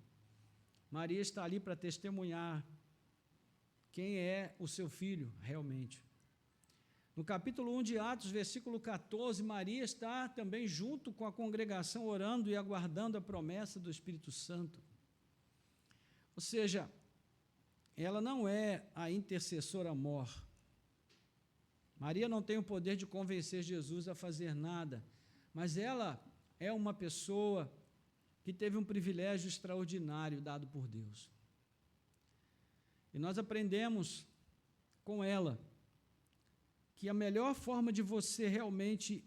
Maria está ali para testemunhar quem é o seu filho realmente. No capítulo 1 de Atos, versículo 14, Maria está também junto com a congregação orando e aguardando a promessa do Espírito Santo. Ou seja, ela não é a intercessora mor. Maria não tem o poder de convencer Jesus a fazer nada, mas ela é uma pessoa que teve um privilégio extraordinário dado por Deus. E nós aprendemos com ela que a melhor forma de você realmente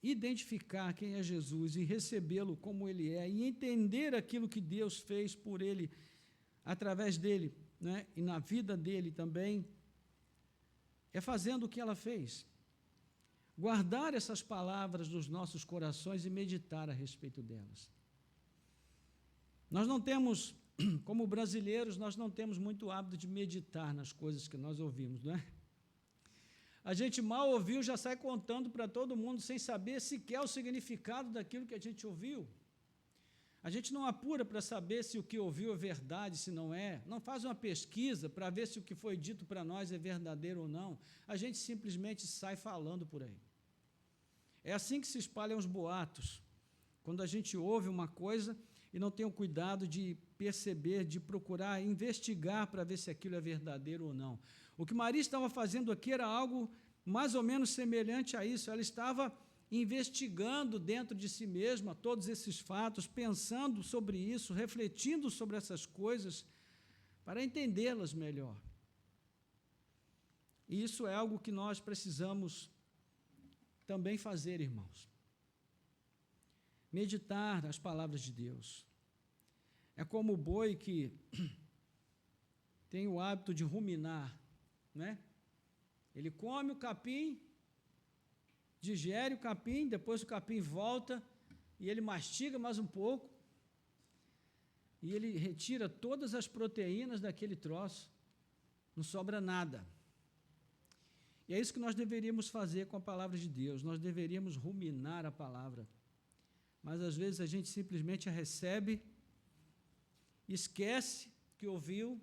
identificar quem é Jesus e recebê-lo como ele é e entender aquilo que Deus fez por ele, através dele, né, e na vida dele também, é fazendo o que ela fez. Guardar essas palavras nos nossos corações e meditar a respeito delas. Nós não temos, como brasileiros, nós não temos muito hábito de meditar nas coisas que nós ouvimos, não é? A gente mal ouviu, já sai contando para todo mundo, sem saber sequer o significado daquilo que a gente ouviu. A gente não apura para saber se o que ouviu é verdade, se não é. Não faz uma pesquisa para ver se o que foi dito para nós é verdadeiro ou não. A gente simplesmente sai falando por aí. É assim que se espalham os boatos. Quando a gente ouve uma coisa e não tem o cuidado de perceber, de procurar investigar para ver se aquilo é verdadeiro ou não. O que Maria estava fazendo aqui era algo mais ou menos semelhante a isso. Ela estava investigando dentro de si mesma todos esses fatos, pensando sobre isso, refletindo sobre essas coisas, para entendê-las melhor. E isso é algo que nós precisamos também fazer, irmãos. Meditar as palavras de Deus. É como o boi que tem o hábito de ruminar, né? Ele come o capim, digere o capim, depois o capim volta e ele mastiga mais um pouco e ele retira todas as proteínas daquele troço, não sobra nada. E é isso que nós deveríamos fazer com a palavra de Deus, nós deveríamos ruminar a palavra, mas às vezes a gente simplesmente a recebe, esquece que ouviu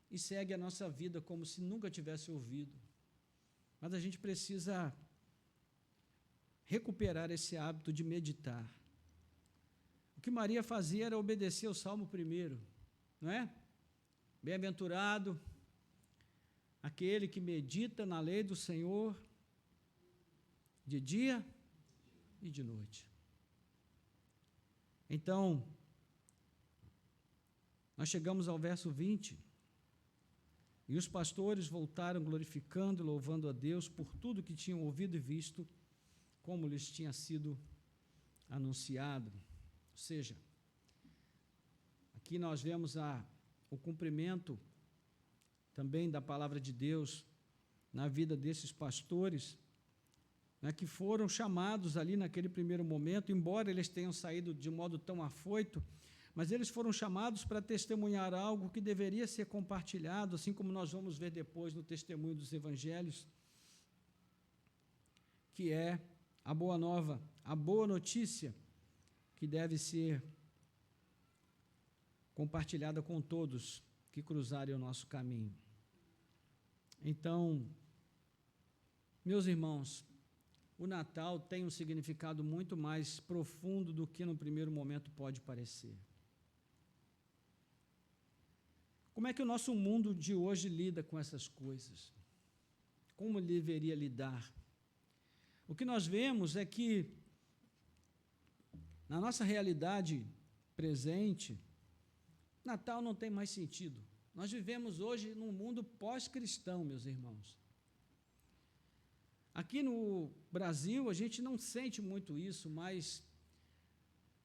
e segue a nossa vida como se nunca tivesse ouvido. Mas a gente precisa recuperar esse hábito de meditar. O que Maria fazia era obedecer o Salmo 1, não é? Bem-aventurado aquele que medita na lei do Senhor de dia e de noite. Então, nós chegamos ao verso 20, e os pastores voltaram glorificando e louvando a Deus por tudo que tinham ouvido e visto, como lhes tinha sido anunciado. Ou seja, aqui nós vemos o cumprimento também da palavra de Deus na vida desses pastores, né, que foram chamados ali naquele primeiro momento, embora eles tenham saído de modo tão afoito, mas eles foram chamados para testemunhar algo que deveria ser compartilhado, assim como nós vamos ver depois no testemunho dos evangelhos, que é a boa nova, a boa notícia, que deve ser compartilhada com todos que cruzarem o nosso caminho. Então, meus irmãos, o Natal tem um significado muito mais profundo do que no primeiro momento pode parecer. Como é que o nosso mundo de hoje lida com essas coisas? Como ele deveria lidar? O que nós vemos é que, na nossa realidade presente, Natal não tem mais sentido. Nós vivemos hoje num mundo pós-cristão, meus irmãos. Aqui no Brasil, a gente não sente muito isso, mas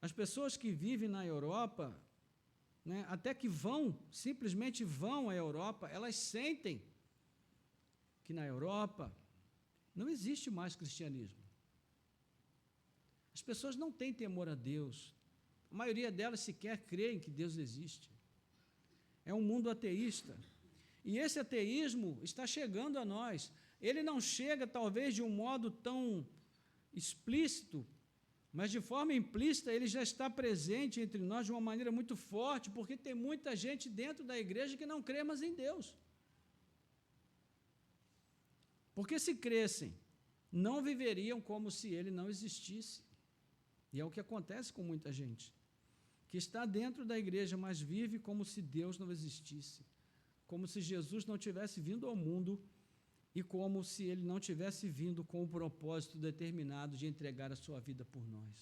as pessoas que vivem na Europa, né, até que simplesmente vão à Europa, elas sentem que na Europa não existe mais cristianismo. As pessoas não têm temor a Deus, A maioria delas sequer creem que Deus existe. É um mundo ateísta. E esse ateísmo está chegando a nós. Ele não chega, talvez, de um modo tão explícito, mas de forma implícita ele já está presente entre nós de uma maneira muito forte, porque tem muita gente dentro da igreja que não crê mais em Deus. Porque se crescem, não viveriam como se ele não existisse. E é o que acontece com muita gente, que está dentro da igreja, mas vive como se Deus não existisse, como se Jesus não tivesse vindo ao mundo e como se ele não tivesse vindo com o propósito determinado de entregar a sua vida por nós.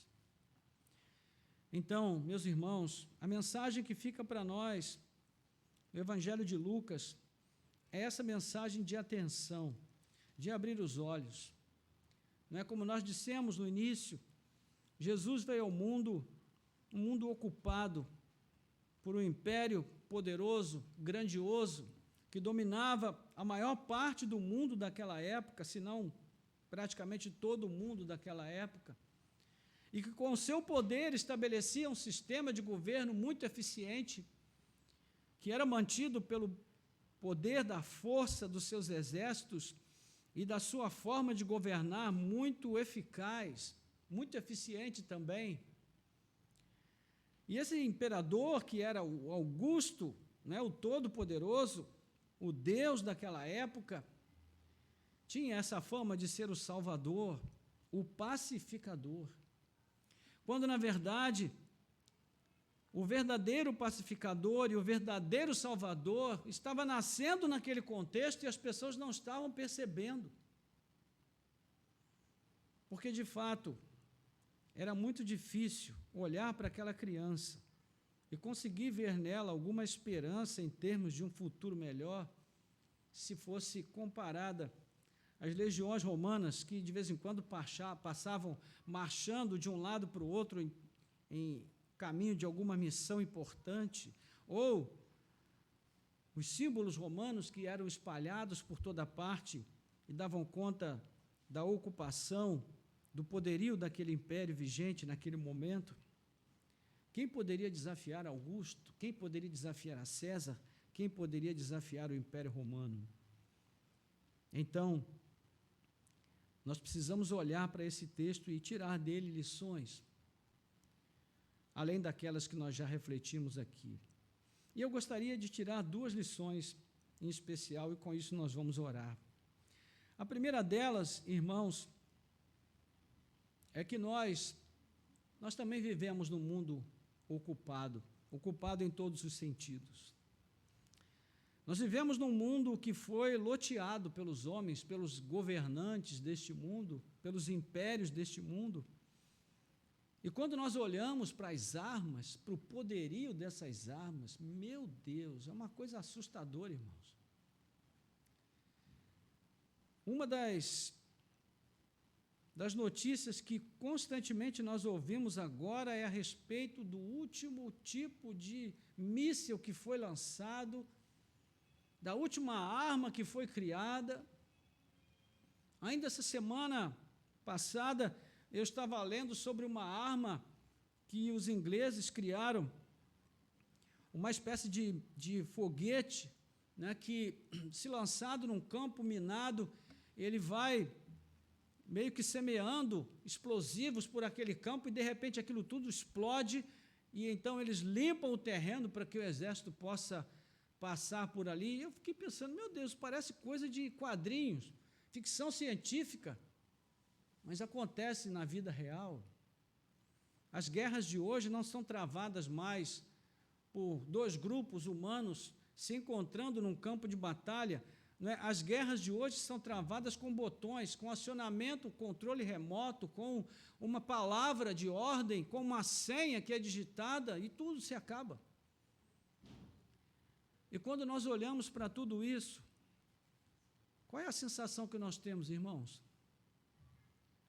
Então, meus irmãos, a mensagem que fica para nós, o Evangelho de Lucas, é essa mensagem de atenção, de abrir os olhos. Não é como nós dissemos no início, Jesus veio ao mundo, um mundo ocupado por um império poderoso, grandioso, que dominava a maior parte do mundo daquela época, se não praticamente todo o mundo daquela época, e que com o seu poder estabelecia um sistema de governo muito eficiente, que era mantido pelo poder da força dos seus exércitos e da sua forma de governar muito eficaz, muito eficiente também. E esse imperador, que era o Augusto, né, o Todo-Poderoso, o Deus daquela época, tinha essa fama de ser o Salvador, o pacificador. Quando, na verdade, o verdadeiro pacificador e o verdadeiro Salvador estava nascendo naquele contexto e as pessoas não estavam percebendo. Porque, de fato, era muito difícil olhar para aquela criança e conseguir ver nela alguma esperança em termos de um futuro melhor, se fosse comparada às legiões romanas que, de vez em quando, passavam marchando de um lado para o outro em caminho de alguma missão importante, ou os símbolos romanos que eram espalhados por toda parte e davam conta da ocupação, do poderio daquele império vigente naquele momento. Quem poderia desafiar Augusto? Quem poderia desafiar a César? Quem poderia desafiar o Império Romano? Então, nós precisamos olhar para esse texto e tirar dele lições, além daquelas que nós já refletimos aqui. E eu gostaria de tirar 2 lições em especial, e com isso nós vamos orar. A primeira delas, irmãos, é que nós também vivemos num mundo ocupado em todos os sentidos. Nós vivemos num mundo que foi loteado pelos homens, pelos governantes deste mundo, pelos impérios deste mundo. E quando nós olhamos para as armas, para o poderio dessas armas, meu Deus, é uma coisa assustadora, irmãos. Uma das notícias que constantemente nós ouvimos agora é a respeito do último tipo de míssil que foi lançado, da última arma que foi criada. Ainda essa semana passada, eu estava lendo sobre uma arma que os ingleses criaram, uma espécie de foguete, né, que, se lançado num campo minado, ele vai meio que semeando explosivos por aquele campo, e de repente aquilo tudo explode, e então eles limpam o terreno para que o exército possa passar por ali. E eu fiquei pensando, meu Deus, parece coisa de quadrinhos, ficção científica, mas acontece na vida real. As guerras de hoje não são travadas mais por 2 grupos humanos se encontrando num campo de batalha. As guerras de hoje são travadas com botões, com acionamento, controle remoto, com uma palavra de ordem, com uma senha que é digitada, e tudo se acaba. E quando nós olhamos para tudo isso, qual é a sensação que nós temos, irmãos?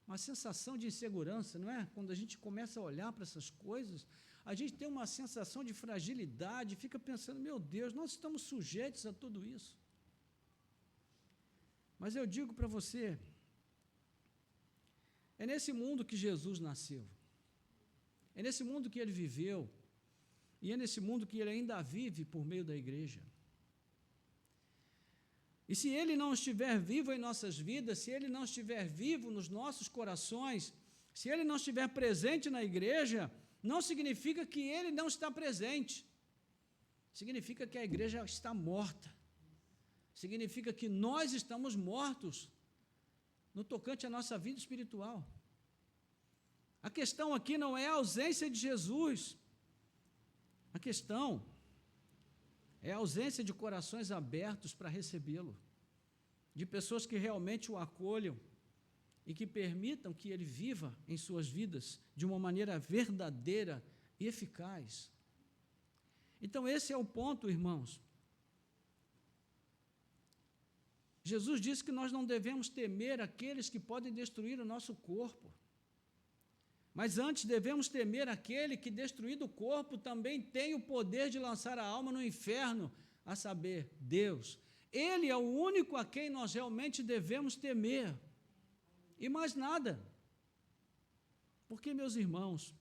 Uma sensação de insegurança, não é? Quando a gente começa a olhar para essas coisas, a gente tem uma sensação de fragilidade, fica pensando, meu Deus, nós estamos sujeitos a tudo isso. Mas eu digo para você, é nesse mundo que Jesus nasceu. É nesse mundo que ele viveu, e é nesse mundo que ele ainda vive por meio da igreja. E se ele não estiver vivo em nossas vidas, se ele não estiver vivo nos nossos corações, se ele não estiver presente na igreja, não significa que ele não está presente. Significa que a igreja está morta. Significa que nós estamos mortos no tocante à nossa vida espiritual. A questão aqui não é a ausência de Jesus. A questão é a ausência de corações abertos para recebê-lo, de pessoas que realmente o acolham e que permitam que ele viva em suas vidas de uma maneira verdadeira e eficaz. Então, esse é o ponto, irmãos. Jesus disse que nós não devemos temer aqueles que podem destruir o nosso corpo, mas antes devemos temer aquele que, destruído o corpo, também tem o poder de lançar a alma no inferno, a saber, Deus. Ele é o único a quem nós realmente devemos temer, e mais nada. Porque, meus irmãos,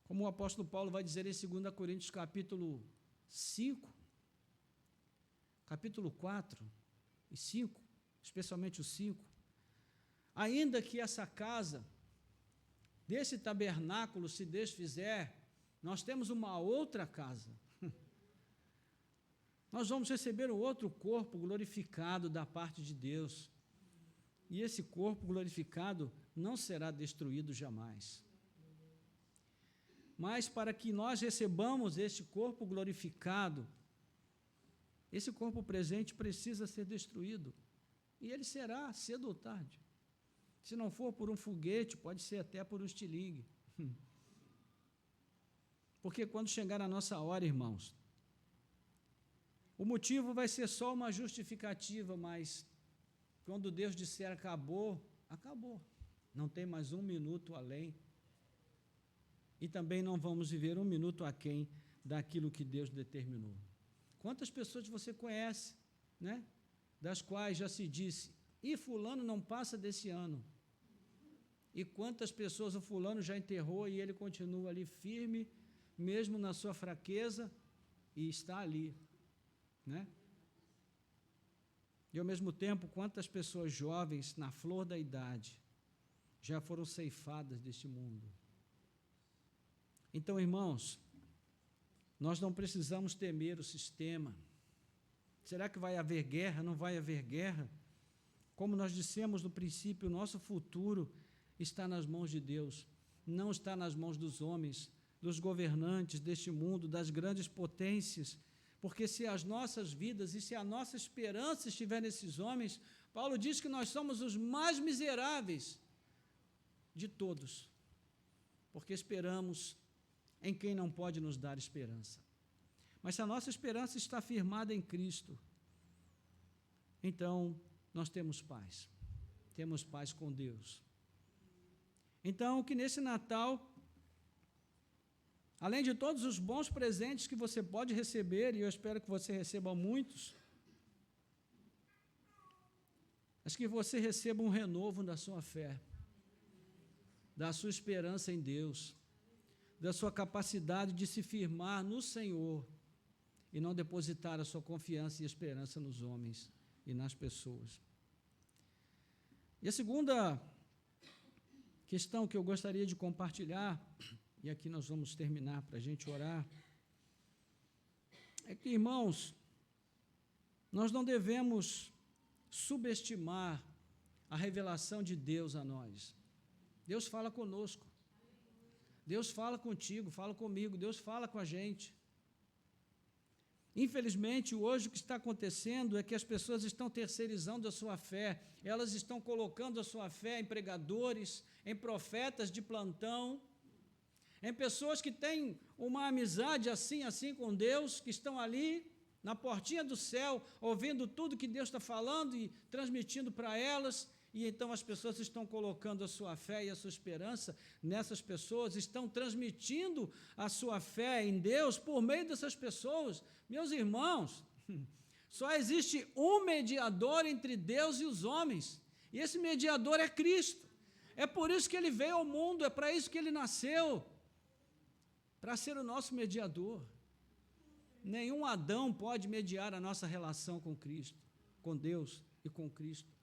como o apóstolo Paulo vai dizer em 2 Coríntios capítulo 5, capítulo 4 e 5, especialmente o 5, ainda que essa casa desse tabernáculo se desfizer, nós temos uma outra casa. Nós vamos receber um outro corpo glorificado da parte de Deus. E esse corpo glorificado não será destruído jamais. Mas para que nós recebamos este corpo glorificado, esse corpo presente precisa ser destruído. E ele será cedo ou tarde. Se não for por um foguete, pode ser até por um estilingue. Porque quando chegar a nossa hora, irmãos, o motivo vai ser só uma justificativa, mas quando Deus disser acabou, acabou. Não tem mais um minuto além. E também não vamos viver um minuto aquém daquilo que Deus determinou. Quantas pessoas você conhece, né? Das quais já se disse, e fulano não passa desse ano. E quantas pessoas o fulano já enterrou e ele continua ali firme, mesmo na sua fraqueza, e está ali, né? E ao mesmo tempo, quantas pessoas jovens, na flor da idade, já foram ceifadas deste mundo. Então, irmãos, nós não precisamos temer o sistema. Será que vai haver guerra? Não vai haver guerra? Como nós dissemos no princípio, o nosso futuro está nas mãos de Deus, não está nas mãos dos homens, dos governantes deste mundo, das grandes potências, porque se as nossas vidas e se a nossa esperança estiver nesses homens, Paulo diz que nós somos os mais miseráveis de todos, porque esperamos em quem não pode nos dar esperança. Mas se a nossa esperança está firmada em Cristo, então nós temos paz com Deus. Então, que nesse Natal, além de todos os bons presentes que você pode receber, e eu espero que você receba muitos, mas que você receba um renovo da sua fé, da sua esperança em Deus, da sua capacidade de se firmar no Senhor e não depositar a sua confiança e esperança nos homens e nas pessoas. E a segunda questão que eu gostaria de compartilhar, e aqui nós vamos terminar para a gente orar, é que, irmãos, nós não devemos subestimar a revelação de Deus a nós. Deus fala conosco. Deus fala contigo, fala comigo, Deus fala com a gente. Infelizmente, hoje o que está acontecendo é que as pessoas estão terceirizando a sua fé, elas estão colocando a sua fé em pregadores, em profetas de plantão, em pessoas que têm uma amizade assim com Deus, que estão ali na portinha do céu, ouvindo tudo que Deus está falando e transmitindo para elas, e então as pessoas estão colocando a sua fé e a sua esperança nessas pessoas, estão transmitindo a sua fé em Deus por meio dessas pessoas. Meus irmãos, só existe um mediador entre Deus e os homens, e esse mediador é Cristo. É por isso que ele veio ao mundo, é para isso que ele nasceu. para ser o nosso mediador. Nenhum Adão pode mediar a nossa relação com Cristo, com Deus e com Cristo.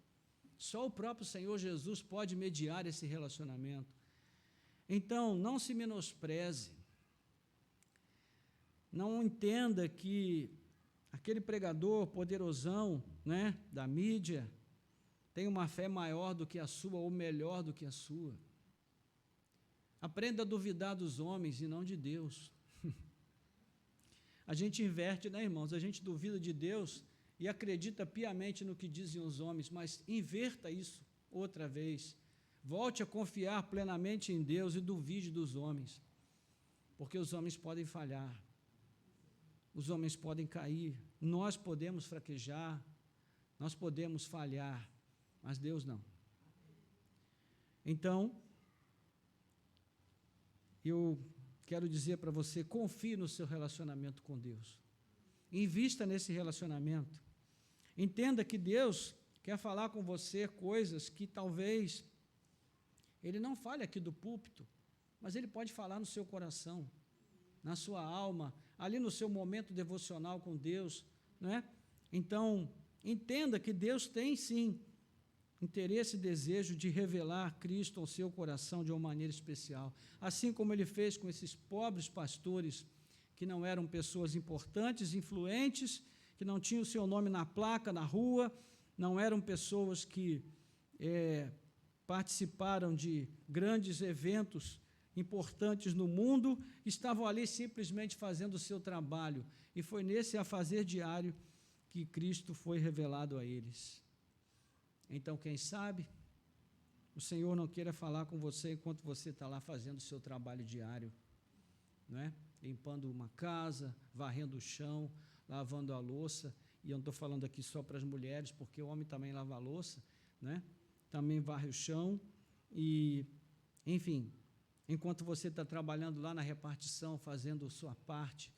Só o próprio Senhor Jesus pode mediar esse relacionamento. Então, não se menospreze. Não entenda que aquele pregador poderosão, né, da mídia tem uma fé maior do que a sua ou melhor do que a sua. Aprenda a duvidar dos homens e não de Deus. A gente inverte, né, irmãos? A gente duvida de Deus e acredita piamente no que dizem os homens, mas inverta isso outra vez. Volte a confiar plenamente em Deus e duvide dos homens, porque os homens podem falhar, os homens podem cair, nós podemos fraquejar, nós podemos falhar, mas Deus não. Então, eu quero dizer para você, confie no seu relacionamento com Deus. Invista nesse relacionamento. Entenda que Deus quer falar com você coisas que talvez Ele não fale aqui do púlpito, mas Ele pode falar no seu coração, na sua alma, ali no seu momento devocional com Deus, né? Então, entenda que Deus tem, sim, interesse e desejo de revelar Cristo ao seu coração de uma maneira especial, assim como Ele fez com esses pobres pastores, que não eram pessoas importantes, influentes, que não tinham o seu nome na placa, na rua, não eram pessoas que participaram de grandes eventos importantes no mundo, estavam ali simplesmente fazendo o seu trabalho, e foi nesse afazer diário que Cristo foi revelado a eles. Então, quem sabe, o Senhor não queira falar com você enquanto você está lá fazendo o seu trabalho diário, não é? Limpando uma casa, varrendo o chão, lavando a louça, e eu não estou falando aqui só para as mulheres, porque o homem também lava a louça, né? Também varre o chão, e, enfim, enquanto você está trabalhando lá na repartição, fazendo a sua parte,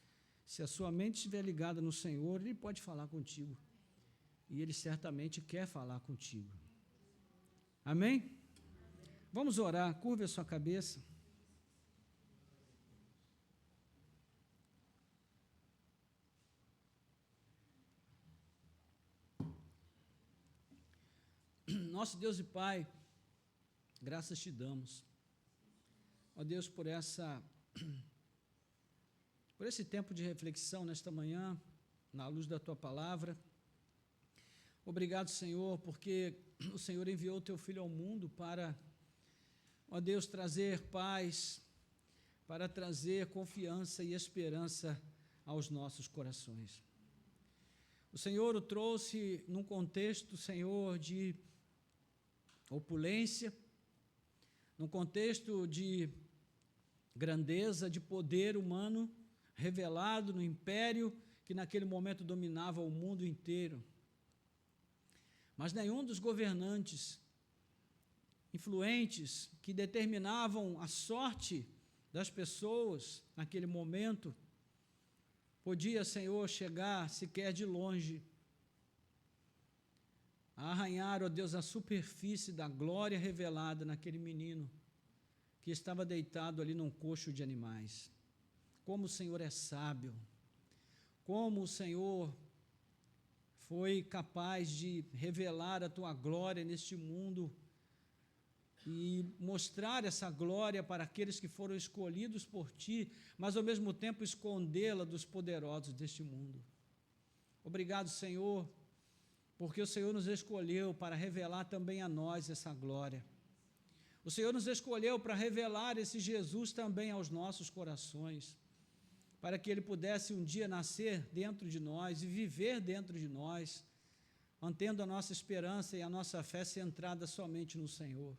se a sua mente estiver ligada no Senhor, Ele pode falar contigo, e Ele certamente quer falar contigo. Amém? Vamos orar, curve a sua cabeça. Nosso Deus e Pai, graças te damos, ó Deus, por esse tempo de reflexão nesta manhã, na luz da Tua Palavra. Obrigado, Senhor, porque o Senhor enviou o Teu Filho ao mundo para, ó Deus, trazer paz, para trazer confiança e esperança aos nossos corações. O Senhor o trouxe num contexto, Senhor, de opulência, num contexto de grandeza, de poder humano, revelado no império que naquele momento dominava o mundo inteiro. Mas nenhum dos governantes influentes que determinavam a sorte das pessoas naquele momento podia, Senhor, chegar sequer de longe a arranhar, ó Deus, a superfície da glória revelada naquele menino que estava deitado ali num coxo de animais. Como o Senhor é sábio, como o Senhor foi capaz de revelar a Tua glória neste mundo e mostrar essa glória para aqueles que foram escolhidos por Ti, mas ao mesmo tempo escondê-la dos poderosos deste mundo. Obrigado, Senhor, porque o Senhor nos escolheu para revelar também a nós essa glória. O Senhor nos escolheu para revelar esse Jesus também aos nossos corações, para que Ele pudesse um dia nascer dentro de nós e viver dentro de nós, mantendo a nossa esperança e a nossa fé centrada somente no Senhor.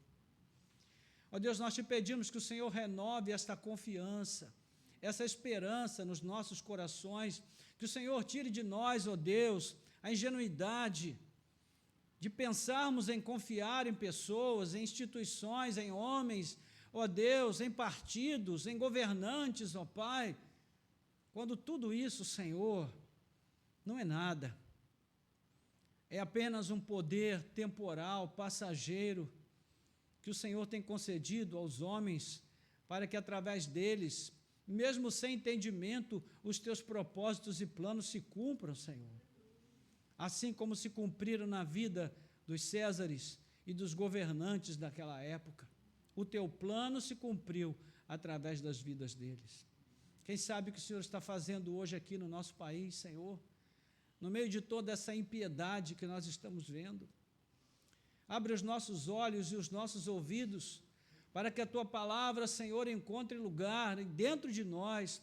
Ó Deus, nós te pedimos que o Senhor renove esta confiança, essa esperança nos nossos corações, que o Senhor tire de nós, ó Deus, a ingenuidade de pensarmos em confiar em pessoas, em instituições, em homens, ó Deus, em partidos, em governantes, ó Pai, quando tudo isso, Senhor, não é nada, é apenas um poder temporal, passageiro, que o Senhor tem concedido aos homens, para que através deles mesmo sem entendimento, os teus propósitos e planos se cumpram, Senhor. Assim como se cumpriram na vida dos Césares e dos governantes daquela época. O teu plano se cumpriu através das vidas deles. Quem sabe o que o Senhor está fazendo hoje aqui no nosso país, Senhor, no meio de toda essa impiedade que nós estamos vendo. Abre os nossos olhos e os nossos ouvidos, para que a Tua palavra, Senhor, encontre lugar dentro de nós,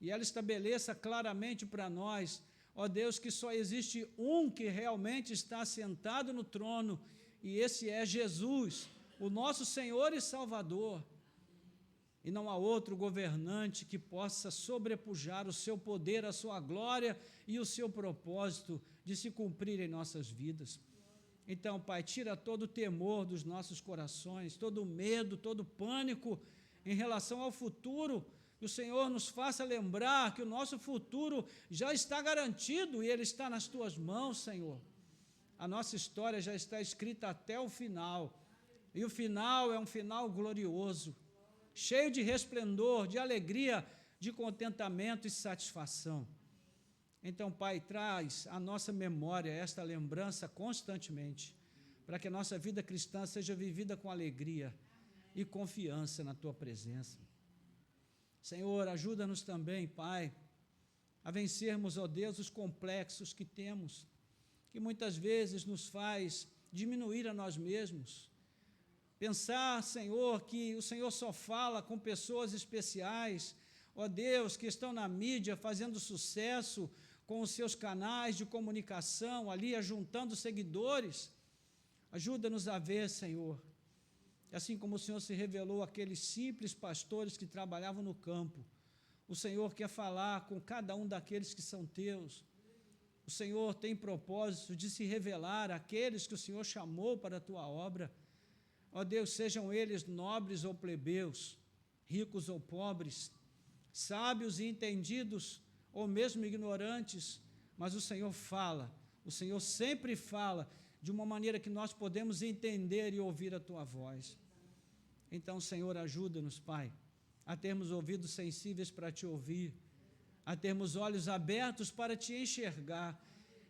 e ela estabeleça claramente para nós, ó Deus, que só existe um que realmente está sentado no trono, e esse é Jesus, o nosso Senhor e Salvador. E não há outro governante que possa sobrepujar o seu poder, a sua glória e o seu propósito de se cumprir em nossas vidas. Então, Pai, tira todo o temor dos nossos corações, todo o medo, todo o pânico em relação ao futuro. Que o Senhor nos faça lembrar que o nosso futuro já está garantido e ele está nas Tuas mãos, Senhor. A nossa história já está escrita até o final. E o final é um final glorioso, cheio de resplendor, de alegria, de contentamento e satisfação. Então, Pai, traz à nossa memória esta lembrança constantemente, para que a nossa vida cristã seja vivida com alegria e confiança na Tua presença. Senhor, ajuda-nos também, Pai, a vencermos, ó Deus, os complexos que temos, que muitas vezes nos faz diminuir a nós mesmos. Pensar, Senhor, que o Senhor só fala com pessoas especiais, ó Deus, que estão na mídia fazendo sucesso com os seus canais de comunicação, ali ajuntando seguidores. Ajuda-nos a ver, Senhor, assim como o Senhor se revelou àqueles simples pastores que trabalhavam no campo, o Senhor quer falar com cada um daqueles que são Teus. O Senhor tem propósito de se revelar àqueles que o Senhor chamou para a Tua obra. Ó Deus, sejam eles nobres ou plebeus, ricos ou pobres, sábios e entendidos, ou mesmo ignorantes, mas o Senhor fala, o Senhor sempre fala, de uma maneira que nós podemos entender e ouvir a Tua voz. Então, Senhor, ajuda-nos, Pai, a termos ouvidos sensíveis para Te ouvir, a termos olhos abertos para Te enxergar,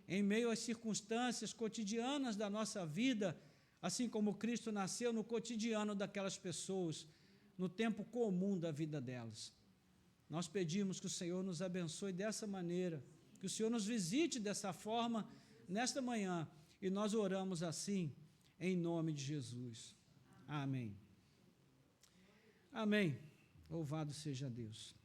em meio às circunstâncias cotidianas da nossa vida, assim como Cristo nasceu no cotidiano daquelas pessoas, no tempo comum da vida delas. Nós pedimos que o Senhor nos abençoe dessa maneira, que o Senhor nos visite dessa forma nesta manhã, e nós oramos assim, em nome de Jesus. Amém. Amém. Louvado seja Deus.